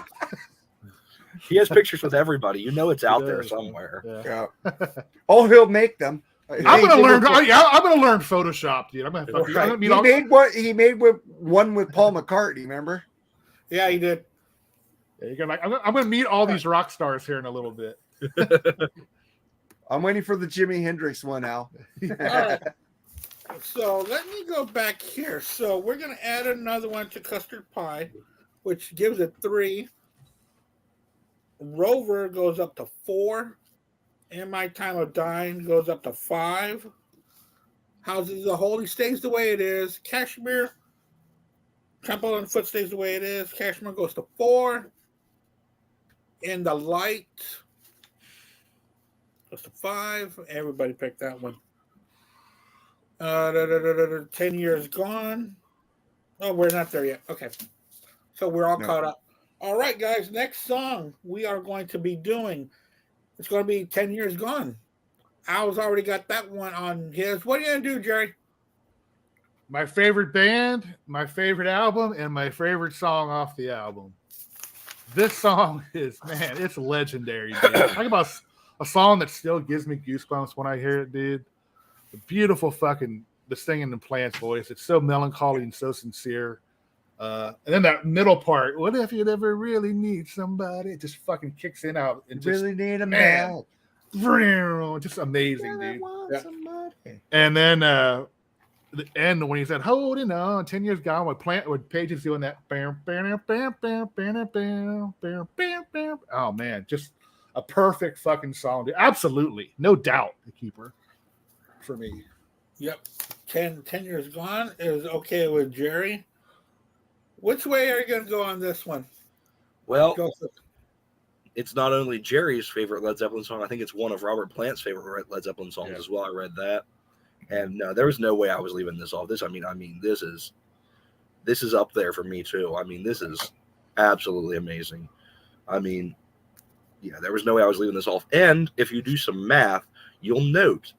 He has pictures with everybody. You know it's out there
does,
somewhere.
Yeah.
Yeah. Oh, he'll make them.
I'm gonna learn. I'm gonna learn Photoshop, dude. I'm gonna
Right.
meet all.
He made one with Paul McCartney. Remember?
Yeah, he did.
Yeah, you're gonna, I'm gonna meet all these rock stars here in a little bit.
I'm waiting for the Jimi Hendrix one, Al.
All right. So let me go back here. So we're going to add another one to Custard Pie, which gives it 3. Rover goes up to 4. In My Time of Dying goes up to 5. Houses of the Holy stays the way it is. Kashmir, Temple and Foot stays the way it is. Kashmir goes to 4. In the Light goes to 5. Everybody picked that one. 10 Years Gone. Oh, we're not there yet. Okay. So we're all caught up. All right, guys. Next song we are going to be doing, it's going to be 10 Years Gone. Al's already got that one on his. What are you going to do, Jerry?
My favorite band, my favorite album, and my favorite song off the album. This song is, man, it's legendary, dude. Talk about a song that still gives me goosebumps when I hear it, dude. The beautiful the singing in Plant's voice. It's so melancholy and so sincere. And then that middle part, what if you'd ever really need somebody? It just fucking kicks in out. And just,
Really need a
man. Just amazing, dude. Yeah. And then the end when he said, holding on, 10 years gone with Pages doing that. Oh, man, just a perfect fucking song, dude. Absolutely. No doubt, the keeper. For me.
Yep. 10 Years Gone is okay with Jerry. Which way are you going to go on this one?
Well, it's not only Jerry's favorite Led Zeppelin song. I think it's one of Robert Plant's favorite Led Zeppelin songs as well. I read that. And there was no way I was leaving this off. This is up there for me too. I mean, this is absolutely amazing. I mean, yeah, there was no way I was leaving this off. And if you do some math, you'll note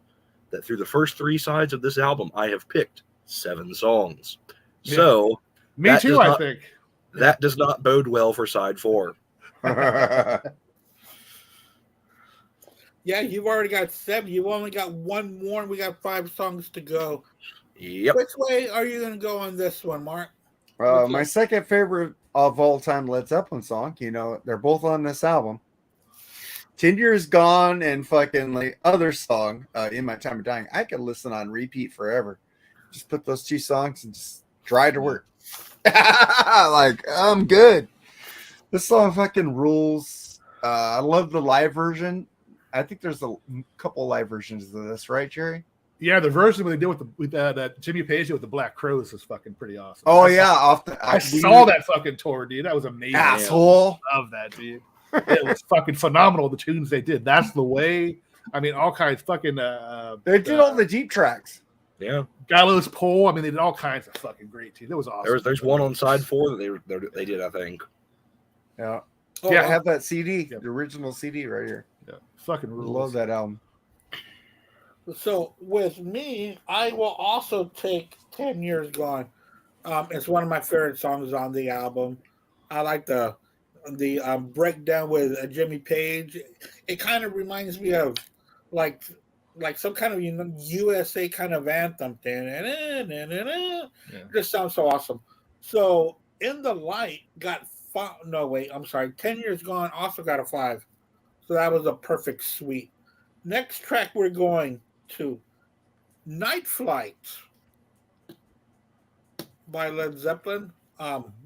that through the first 3 sides of this album, I have picked 7 songs. Yeah. So
me too, I think.
That does not bode well for side 4.
Yeah, you've already got 7. You've only got 1 more, and we got 5 songs to go.
Yep.
Which way are you going to go on this one, Mark?
My second favorite of all time Led Zeppelin song, they're both on this album. 10 Years Gone and fucking like other song, In My Time of Dying. I could listen on repeat forever. Just put those 2 songs and just drive to work. Like, I'm good. This song fucking rules. I love the live version. I think there's a couple live versions of this, right, Jerry?
Yeah, the version they did with that Jimmy Page did with the Black Crows is fucking pretty awesome.
Oh,
I saw that fucking tour, dude. That was amazing.
Asshole.
I love that, dude. It was fucking phenomenal, the tunes they did. That's the way. I mean, all kinds fucking
they did all the deep tracks.
Yeah.
Gallows Pole. I mean, they did all kinds of fucking great tunes. It was awesome.
There's one on side 4 that they did, I think.
Yeah.
Oh,
yeah, I have that CD, the original CD right here.
Yeah. Fucking rules.
Love that album.
So with me, I will also take 10 Years Gone. It's one of my favorite songs on the album. I like the breakdown with Jimmy Page. It kind of reminds me of like some kind of USA kind of anthem. Yeah. Just sounds so awesome. So In the Light got 5. No, wait, I'm sorry. 10 Years Gone also got a 5. So that was a perfect suite. Next track we're going to Night Flight by Led Zeppelin.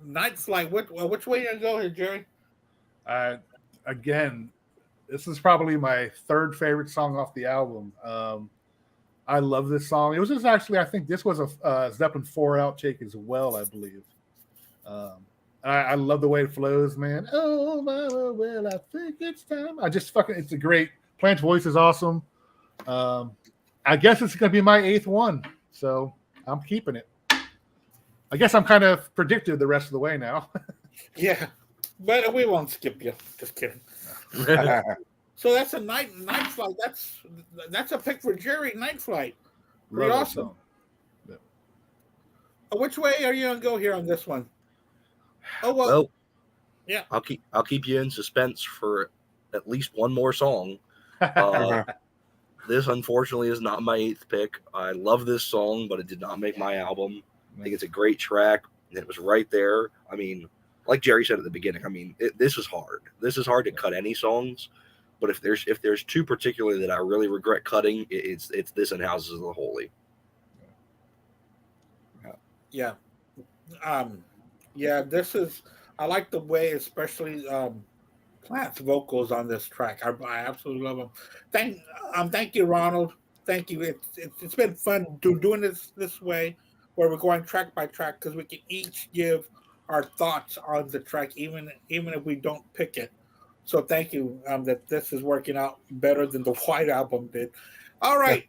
Night Flight. Which way you gonna go here, Jerry?
Again, this is probably my 3rd favorite song off the album. I love this song. It was just actually, I think this was a Zeppelin 4 outtake as well, I believe. I love the way it flows, man. Oh, well, I think it's time. It's a great, Plant's voice is awesome. I guess it's going to be my 8th one, so I'm keeping it. I guess I'm kind of predictive the rest of the way now.
Yeah, but we won't skip you. Just kidding. So that's a night flight. That's a pick for Jerry. Night Flight. Pretty awesome. Yeah. Which way are you gonna go here on this one? Oh well. Yeah.
I'll keep you in suspense for at least one more song. This unfortunately is not my 8th pick. I love this song, but it did not make my album. I think it's a great track, and it was right there. I mean, like Jerry said at the beginning, I mean, this is hard. This is hard to cut any songs, but if there's two particularly that I really regret cutting, it's this and Houses of the Holy.
Yeah. Yeah, this is, I like the way, especially Plant's vocals on this track. I absolutely love them. Thank you, Ronald. Thank you. It's been fun doing this way, where we're going track by track, because we can each give our thoughts on the track, even if we don't pick it. So thank you. That this is working out better than the White Album did. All right,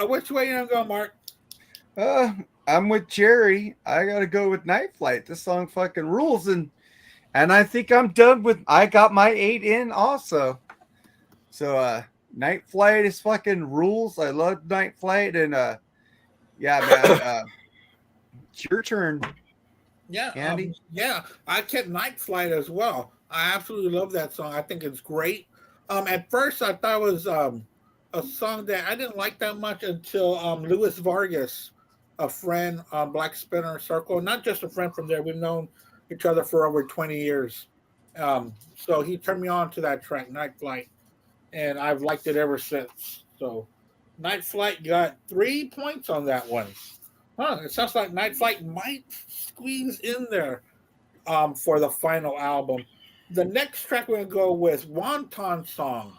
which way you gonna go, Mark?
I'm with Jerry. I gotta go with Night Flight. This song fucking rules, and I think I'm done with. I got my 8 in also. So Night Flight is fucking rules. I love Night Flight, and yeah, man. It's your turn.
Yeah,
Andy.
Yeah, I kept Night Flight as well. I absolutely love that song. I think it's great. At first, I thought it was a song that I didn't like that much until Luis Vargas, a friend on Black Spinner Circle, not just a friend from there. We've known each other for over 20 years. So he turned me on to that track, Night Flight, and I've liked it ever since. So Night Flight got 3 points on that one. It sounds like Night Flight might squeeze in there for the final album. The next track we're going to go with Wonton Song.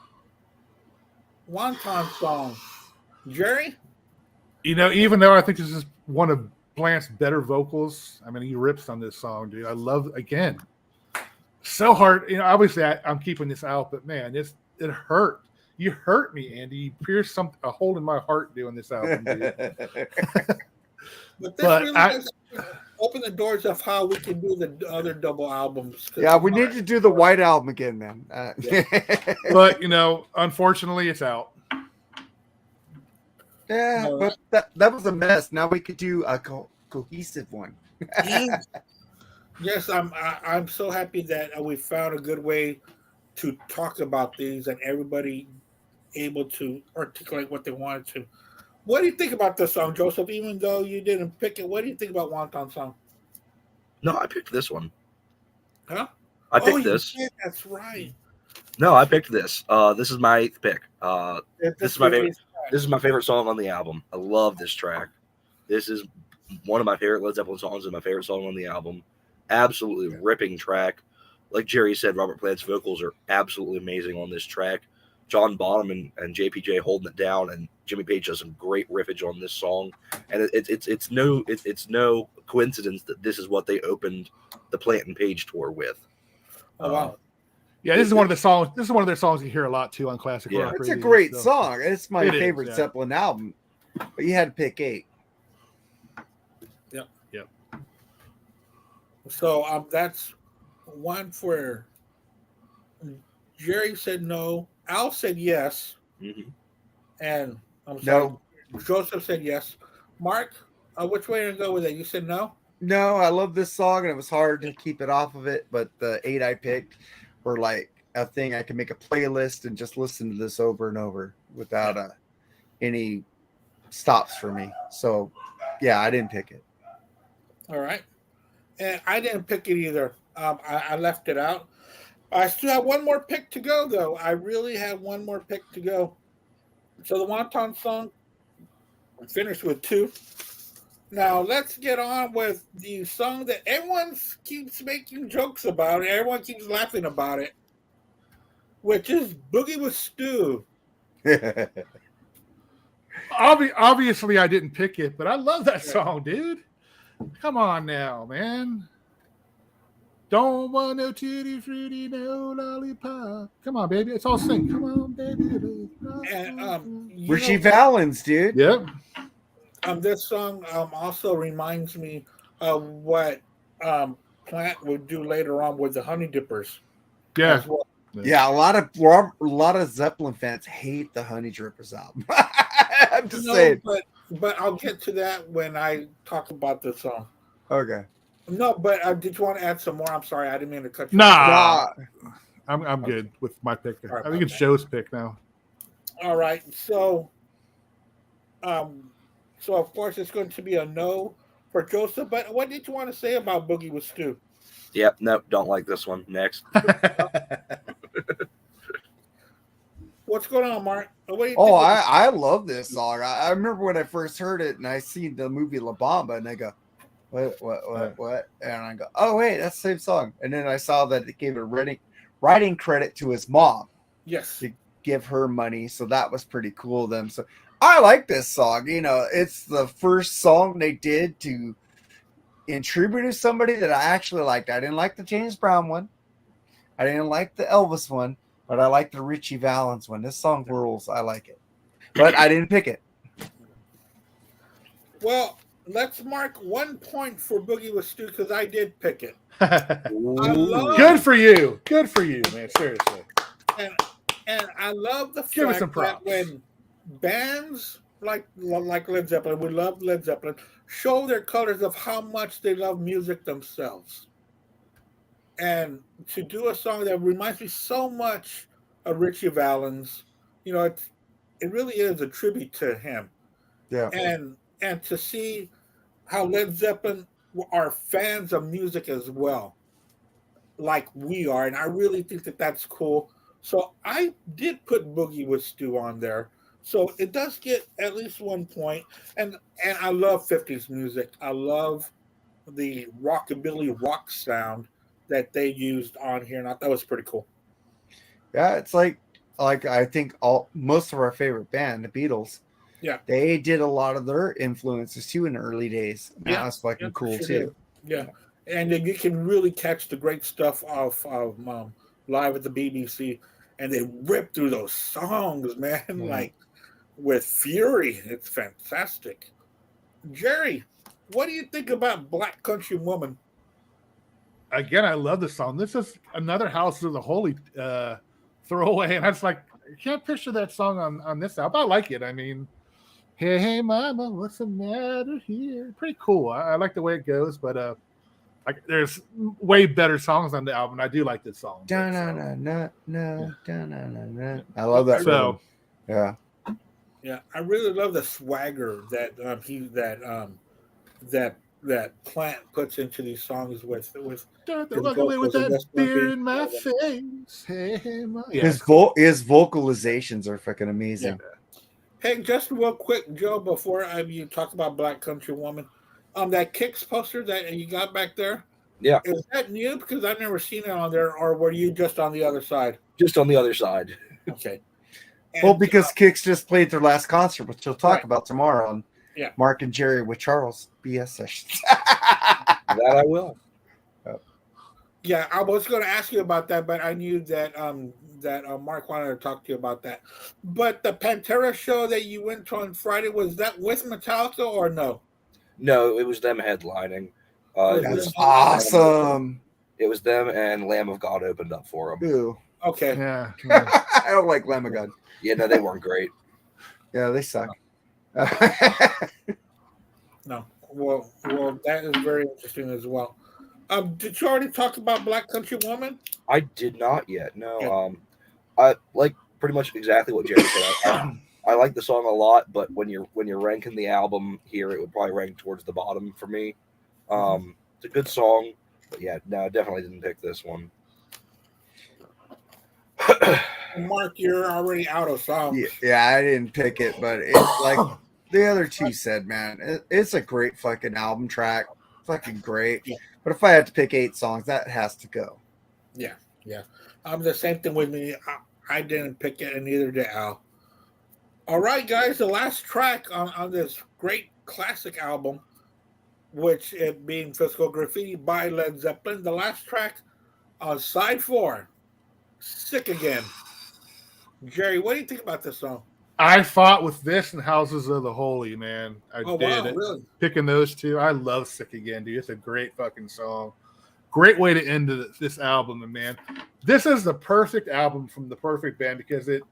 Wonton Song. Jerry?
You know, even though I think this is one of Plant's better vocals, I mean, he rips on this song, dude. I love, again, so hard. You know, obviously I'm keeping this out, but man, it hurt. You hurt me, Andy. You pierced a hole in my heart doing this album, dude.
But this really does open the doors of how we can do the other double albums.
Yeah, we need to do the White Album again, man.
But, you know, unfortunately, it's out.
Yeah, but that was a mess. Now we could do a cohesive one.
Yes, I'm so happy that we found a good way to talk about these and everybody able to articulate what they wanted to. What do you think about this song, Joseph? Even though you didn't pick it, what do you think about Wonton Song?
No, I picked this one.
Huh?
I picked this.
Did, that's right.
No, I picked this. This is my 8th pick. This is my favorite. This is my favorite song on the album. I love this track. This is one of my favorite Led Zeppelin songs and my favorite song on the album. Absolutely ripping track. Like Jerry said, Robert Plant's vocals are absolutely amazing on this track. John Bonham and JPJ holding it down, and Jimmy Page does some great riffage on this song. And it's no coincidence that this is what they opened the Plant and Page tour with.
Oh wow.
Yeah, this is one of the songs. This is one of their songs you hear a lot too on classic rock.
It's a
radio,
great
so.
song. It's my favorite Zeppelin album. But you had to pick 8.
Yep. So that's one for Jerry said no. Al said yes.
Mm-hmm.
And I'm sorry, Joseph said yes. Mark, which way to go with it? You said no?
No, I love this song, and it was hard to keep it off of it. But the 8 I picked were like a thing I can make a playlist and just listen to this over and over without any stops for me. So, yeah, I didn't pick it.
All right. And I didn't pick it either. I left it out. I still have one more pick to go, though. I really have one more pick to go. So the Wonton Song, I finished with 2. Now let's get on with the song that everyone keeps making jokes about. Everyone keeps laughing about it, which is Boogie with Stu.
Obviously, I didn't pick it, but I love that song, dude. Come on now, man. Don't want no tutti frutti, no lollipop. Come on, baby. It's all sing. Come on, baby.
And
Richie Valens, dude.
Yep.
This song also reminds me of what Plant would do later on with the Honey Dippers.
Yeah.
Well.
Yeah, a lot of Zeppelin fans hate the Honey Drippers album. I'm just saying.
But I'll get to that when I talk about the song.
Okay.
No, but did you want to add some more? I'm sorry, I didn't mean to cut you.
Nah,
Nah,
I'm good with my pick.
Sorry
I think
about
it's
that.
Joe's pick now.
All right, so so of course it's going to be a no for Joseph. But what did you want to say about Boogie with Stu?
Yep, nope, don't like this one. Next.
What's going on, Mark? What do you
oh,
think?
I love this song. I remember when I first heard it and I seen the movie La Bamba and I go, what? And I go, oh wait, that's the same song. And then I saw that it gave a writing credit to his mom
Yes.
to give her money, so that was pretty cool of them. So I like this song. You know, it's the first song they did to intribute somebody that I actually liked. I didn't like the James Brown one. I didn't like the Elvis one, but I like the Richie Valens one. This song rules. I like it, but I didn't pick it.
Well, let's mark 1 point for Boogie with Stu because I did pick it. I love
Good for you. Good for you, man. Seriously.
and I love the
Give us
fact
some
that
props.
when bands like Led Zeppelin, we love Led Zeppelin, show their colors of how much they love music themselves. And to do a song that reminds me so much of Richie Valens, you know, it really is a tribute to him.
Yeah.
And to see how Led Zeppelin are fans of music as well, like we are, and I really think that that's cool. So I did put Boogie with Stu on there, so it does get at least 1 point. And I love '50s music. I love the rockabilly rock sound that they used on here, and I thought it was pretty cool.
Yeah, it's like I think most of our favorite band, the Beatles,
Yeah,
they did a lot of their influences too in the early days. And that
yeah,
was fucking
yeah,
cool
sure
too.
did. Yeah, and then you can really catch the great stuff of live at the BBC, and they rip through those songs, man, like with fury. It's fantastic. Jerry, what do you think about Black Country Woman?
Again, I love this song. This is another House of the Holy throwaway, and I was like, I can't picture that song on this album. I like it. I mean, hey mama, what's the matter here? Pretty cool. I like the way it goes, but there's way better songs on the album. I do like this song.
I love that.
So
yeah.
Yeah, I really love the swagger that that Plant puts into these songs with
don't
his
walk away with
vocals and
that
just
beer
being
in my face. Hey, mama. Yeah,
His vocalizations are fucking amazing.
Hey, just real quick, Joe, before you talk about Black Country Woman, that Kicks poster that you got back there,
Yeah,
is that new? Because I've never seen it on there, or were you just on the other side?
just on the other side.
Okay.
Well,
And,
because Kicks just played their last concert, which we'll talk
Right.
about tomorrow on
Yeah.
Mark and Jerry with Charles BS sessions.
That I will.
yeah, I was going to ask you about that, but I knew that Mark wanted to talk to you about that. But the Pantera show that you went to on Friday, was that with Metallica or no?
No, it was them headlining.
Oh,
That's awesome.
It was them and Lamb of God opened up for them.
Ew.
Okay.
Yeah.
I don't like Lamb of God.
Yeah, no, they weren't great.
Yeah, they suck.
No. Well, that is very interesting as well. Did you already talk about Black Country Woman?
I did not yet. No.
Yeah.
I like pretty much exactly what Jerry said. I like the song a lot, but when you're ranking the album here, it would probably rank towards the bottom for me. It's a good song, but yeah, no, I definitely didn't pick this one.
Mark, you're already out of songs.
Yeah, I didn't pick it, but it's like the other two said, man, it's a great fucking album track. Fucking great.
Yeah.
But if I had to pick 8 songs, that has to go.
Yeah. The same thing with me. I didn't pick it, and neither did Al. All right, guys, the last track on this great classic album, which it being Physical Graffiti by Led Zeppelin, the last track on side 4, Sick Again. Jerry, what do you think about this song?
I fought with this and Houses of the Holy, man. I
Oh,
did
wow,
it.
really?
Picking those two. I love Sick Again, dude. It's a great fucking song. Great way to end this album, and man. This is the perfect album from the perfect band because it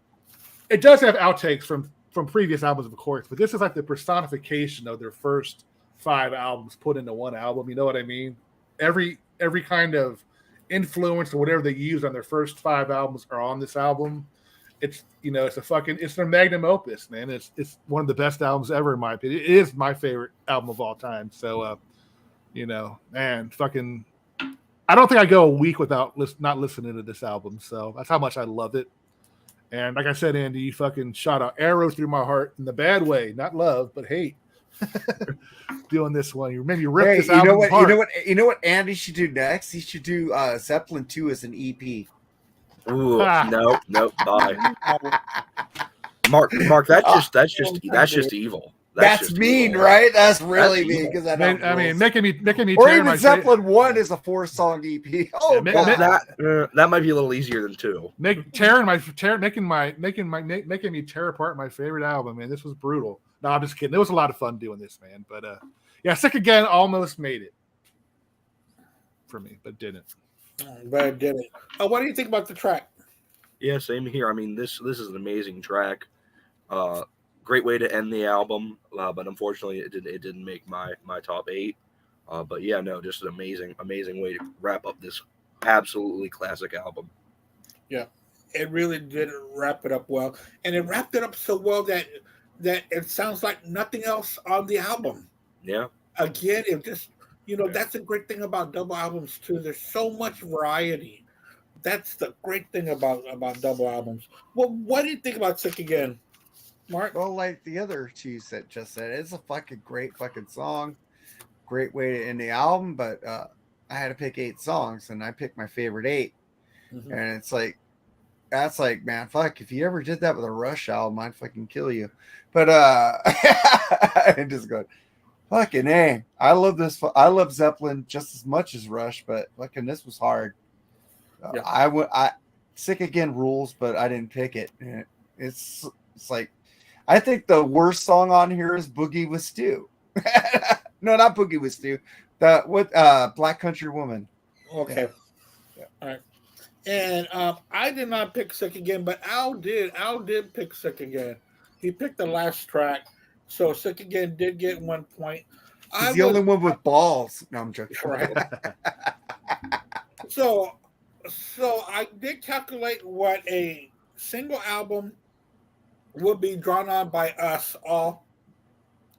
does have outtakes from previous albums, of course, but this is like the personification of their first 5 albums put into one album. You know what I mean? every kind of influence or whatever they used on their first 5 albums are on this album. It's it's a magnum opus, man. It's one of the best albums ever in my opinion. It is my favorite album of all time. So man, fucking I don't think I go a week without not listening to this album. So that's how much I love it. And like I said, Andy, you fucking shot an arrow through my heart in the bad way, not love, but hate. Doing this one, you maybe ripped this album apart.
You know what Andy should do next? He should do Zeppelin 2 as an EP.
Ooh, no, bye. Mark, that's just evil.
That's mean,
evil.
Right? That's really mean because
I mean, making me.
Or even Zeppelin 1 is a 4-song EP. Oh,
yeah, that might be a little easier than 2.
Making me tear apart my favorite album, man. This was brutal. No, I'm just kidding. It was a lot of fun doing this, man. But yeah, Sick Again almost made it for me, but didn't.
But it didn't. What do you think about the track?
Yeah, same here. I mean, this is an amazing track. Great way to end the album, but unfortunately, it didn't make my top 8. But yeah, no, just an amazing way to wrap up this absolutely classic album.
Yeah, it really did wrap it up well, and it wrapped it up so well that it sounds like nothing else on the album.
Yeah.
Again, it just that's a great thing about double albums too. There's so much variety. That's the great thing about double albums. Well, what do you think about Sick Again, Mark?
Well, like the other two that just said, it's a fucking great fucking song. Great way to end the album, but I had to pick 8 songs, and I picked my favorite 8. Mm-hmm. And it's like, that's like, man, fuck, if you ever did that with a Rush album, I'd fucking kill you. But I'm just going, fucking A. I love Zeppelin just as much as Rush, but fucking this was hard. Yeah. Sick Again rules, but I didn't pick it. It's like, I think the worst song on here is Boogie with Stu. No, not Boogie with Stu. Black Country Woman.
Okay. Yeah. All right. And I did not pick Sick Again, but Al did. Al did pick Sick Again. He picked the last track, so Sick Again did get 1 point.
He's the only one with balls. No, I'm joking.
Right. So I did calculate what a single album would be drawn on by us all.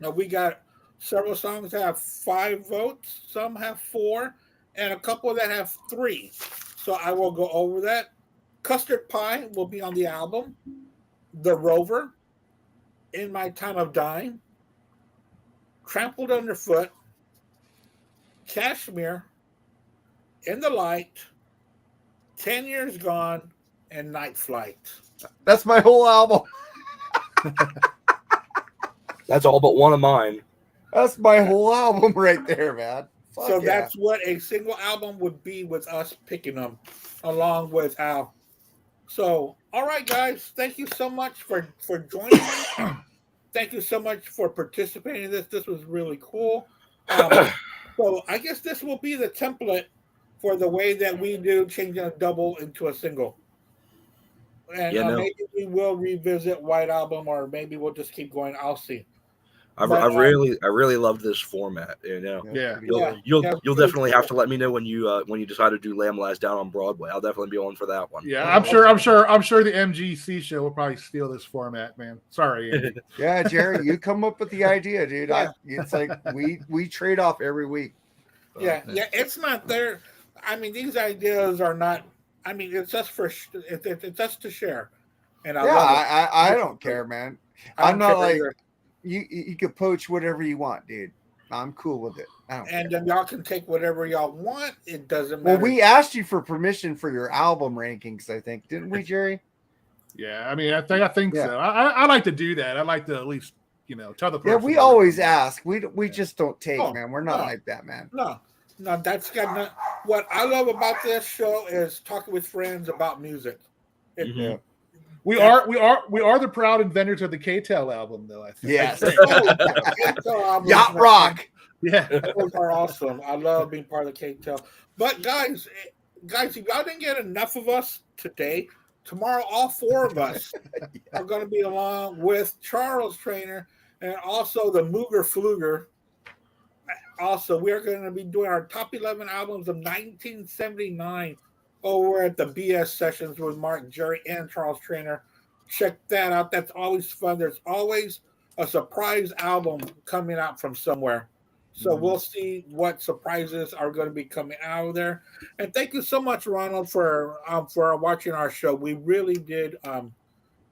Now we got several songs that have 5 votes, some have 4, and a couple that have 3. So I will go over that. Custard Pie will be on the album. The Rover, In My Time of Dying, Trampled Underfoot, Kashmir, In the Light, 10 Years Gone, and Night Flight.
That's my whole album.
That's all but one of mine.
That's my whole album right there, man.
So that's what a single album would be with us picking them along with Al. So, all right, guys. Thank you so much for joining me. Thank you so much for participating in this. This was really cool. So I guess this will be the template for the way that we do changing a double into a single. And maybe we will revisit White Album, or maybe we'll just keep going. I'll see.
I really loved this format. You'll definitely have to let me know when you decide to do Lamb Lies Down on Broadway. I'll definitely be on for that one.
Yeah, I'm sure the MGC show will probably steal this format, man. Sorry, Andy.
Yeah, Jerry, you come up with the idea, dude. Yeah. It's like we trade off every week.
Yeah, it's not there. I mean, these ideas are not. I mean, it's just it's just to share. And
I don't care, man. I'm not like. You can poach whatever you want, dude. I'm cool with it.
And then y'all can take whatever y'all want. It doesn't matter.
Well, we asked you for permission for your album rankings, I think, didn't we, Jerry?
Yeah, I mean, I think so. I like to do that. I like to at least tell the person.
Yeah, we always ask. We just don't take, man. We're not like that, man.
No, that's got not. What I love about this show is talking with friends about music.
We are the proud inventors of the K-Tel album, though. I think.
Yes.
Yacht
Rock.
Yeah,
those are awesome. I love being part of the K-Tel. But guys, if y'all didn't get enough of us today, tomorrow all 4 of us are going to be along with Charles Trainer and also the Mooger Fluger. also, we are going to be doing our top 11 albums of 1979 over at the BS sessions with Mark, Jerry, and Charles Trainer. Check that out. That's always fun. There's always a surprise album coming out from somewhere. So we'll see what surprises are going to be coming out of there. And thank you so much, Ronald, for watching our show. We really did.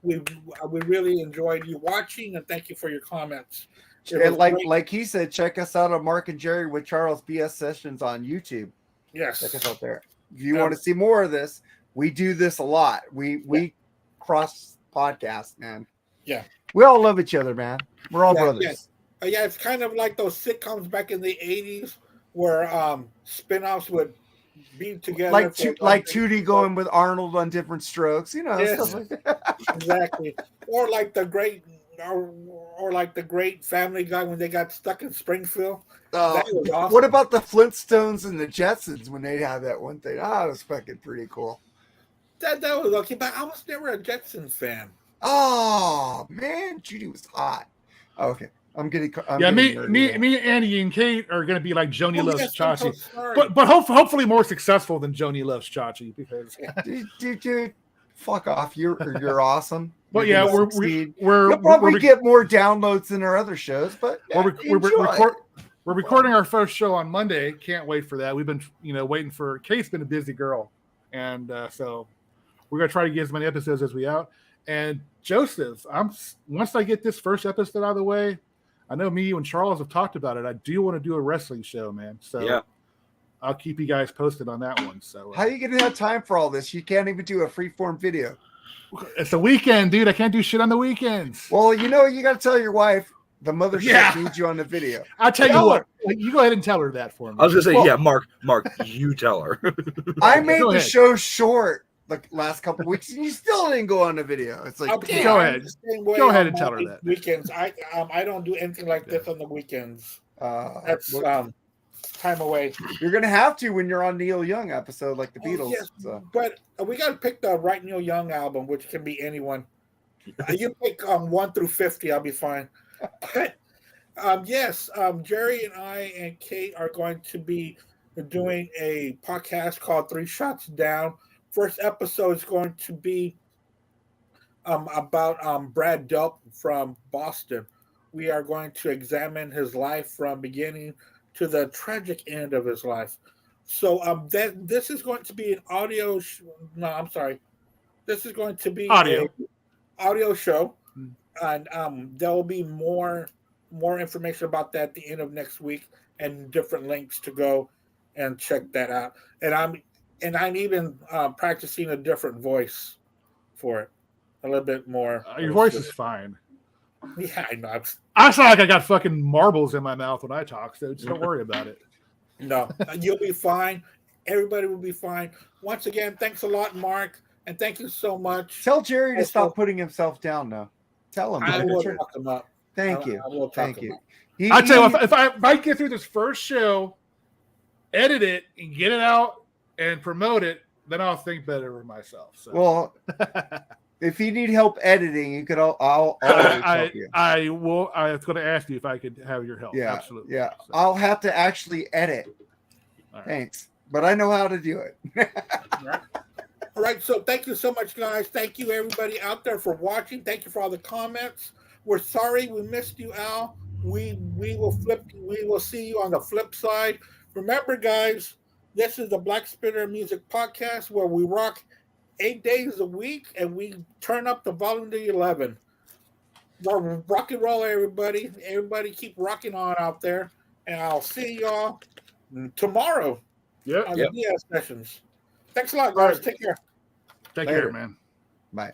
We really enjoyed you watching, and thank you for your comments.
And like he said, check us out on Mark and Jerry with Charles BS Sessions on YouTube.
Yes,
check us out there. If you want to see more of this, we do this a lot. We cross podcasts, man.
Yeah,
we all love each other, man. We're all brothers.
Yeah, it's kind of like those sitcoms back in the 80s where spin-offs would be together.
Like Tootie going with Arnold on Different Strokes, stuff like that.
Exactly. Or like the great Family Guy when they got stuck in Springfield. That was awesome.
What about the Flintstones and the Jetsons when they had that one thing? That was fucking pretty cool.
That was okay, but I was never a Jetsons fan.
Oh man, Judy was hot. Okay. I'm getting
me, Andy, and Kate are going to be like Joni Loves Chachi, but hopefully more successful than Joni Loves Chachi because
dude, fuck off. You're awesome.
But
you'll probably get more downloads than our other shows. But
we're recording our first show on Monday. Can't wait for that. We've been waiting for Kate's been a busy girl, and so we're going to try to get as many episodes as we out. And Joseph, once I get this first episode out of the way. I know me, you, and Charles have talked about it. I do want to do a wrestling show, man. So I'll keep you guys posted on that one. So
how are you going to have time for all this? You can't even do a freeform video.
It's a weekend, dude. I can't do shit on the weekends.
Well, you got to tell your wife the mothership needs you on the video.
I'll tell you what. You go ahead and tell her that for me.
I was going to say, Mark, you tell her.
I made the show short the last couple of weeks, and you still didn't go on the video. It's like,
go ahead and tell her that.
Weekends, I don't do anything like this on the weekends. That's time away.
You're gonna have to when you're on Neil Young episode, like the Beatles.
Yes,
so.
But we got to pick the right Neil Young album, which can be anyone. You pick 1 through 50, I'll be fine. But Jerry and I and Kate are going to be doing a podcast called 3 Shots Down. First episode is going to be about Brad Delp from Boston. We are going to examine his life from beginning to the tragic end of his life. So this is going to be an audio. This is going to be an audio show, and there will be more information about that at the end of next week, and different links to go and check that out. And I'm even practicing a different voice for it, a little bit more.
Your voice is fine.
Yeah, I know.
I sound like I got fucking marbles in my mouth when I talk, so just don't worry about it.
No, you'll be fine. Everybody will be fine. Once again, thanks a lot, Mark, and thank you so much.
Tell Jerry to stop putting himself down now. Tell him.
I will talk him up.
Thank you. Thank you.
I tell you, if I get through this first show, edit it, and get it out, and promote it, then I'll think better of myself. So.
Well, if you need help editing, you could. I'll help you.
I will. I was going to ask you if I could have your help.
Yeah,
absolutely.
Yeah, so. I'll have to actually edit. Right. Thanks, but I know how to do it.
All right. So thank you so much, guys. Thank you, everybody out there, for watching. Thank you for all the comments. We're sorry we missed you, Al. We will see you on the flip side. Remember, guys. This is the Black Spitter Music Podcast where we rock 8 days a week and we turn up the volume to 11. Rock and roll, everybody. Everybody keep rocking on out there. And I'll see y'all tomorrow on the DS sessions. Thanks a lot, guys. Take care.
Take care, man.
Bye.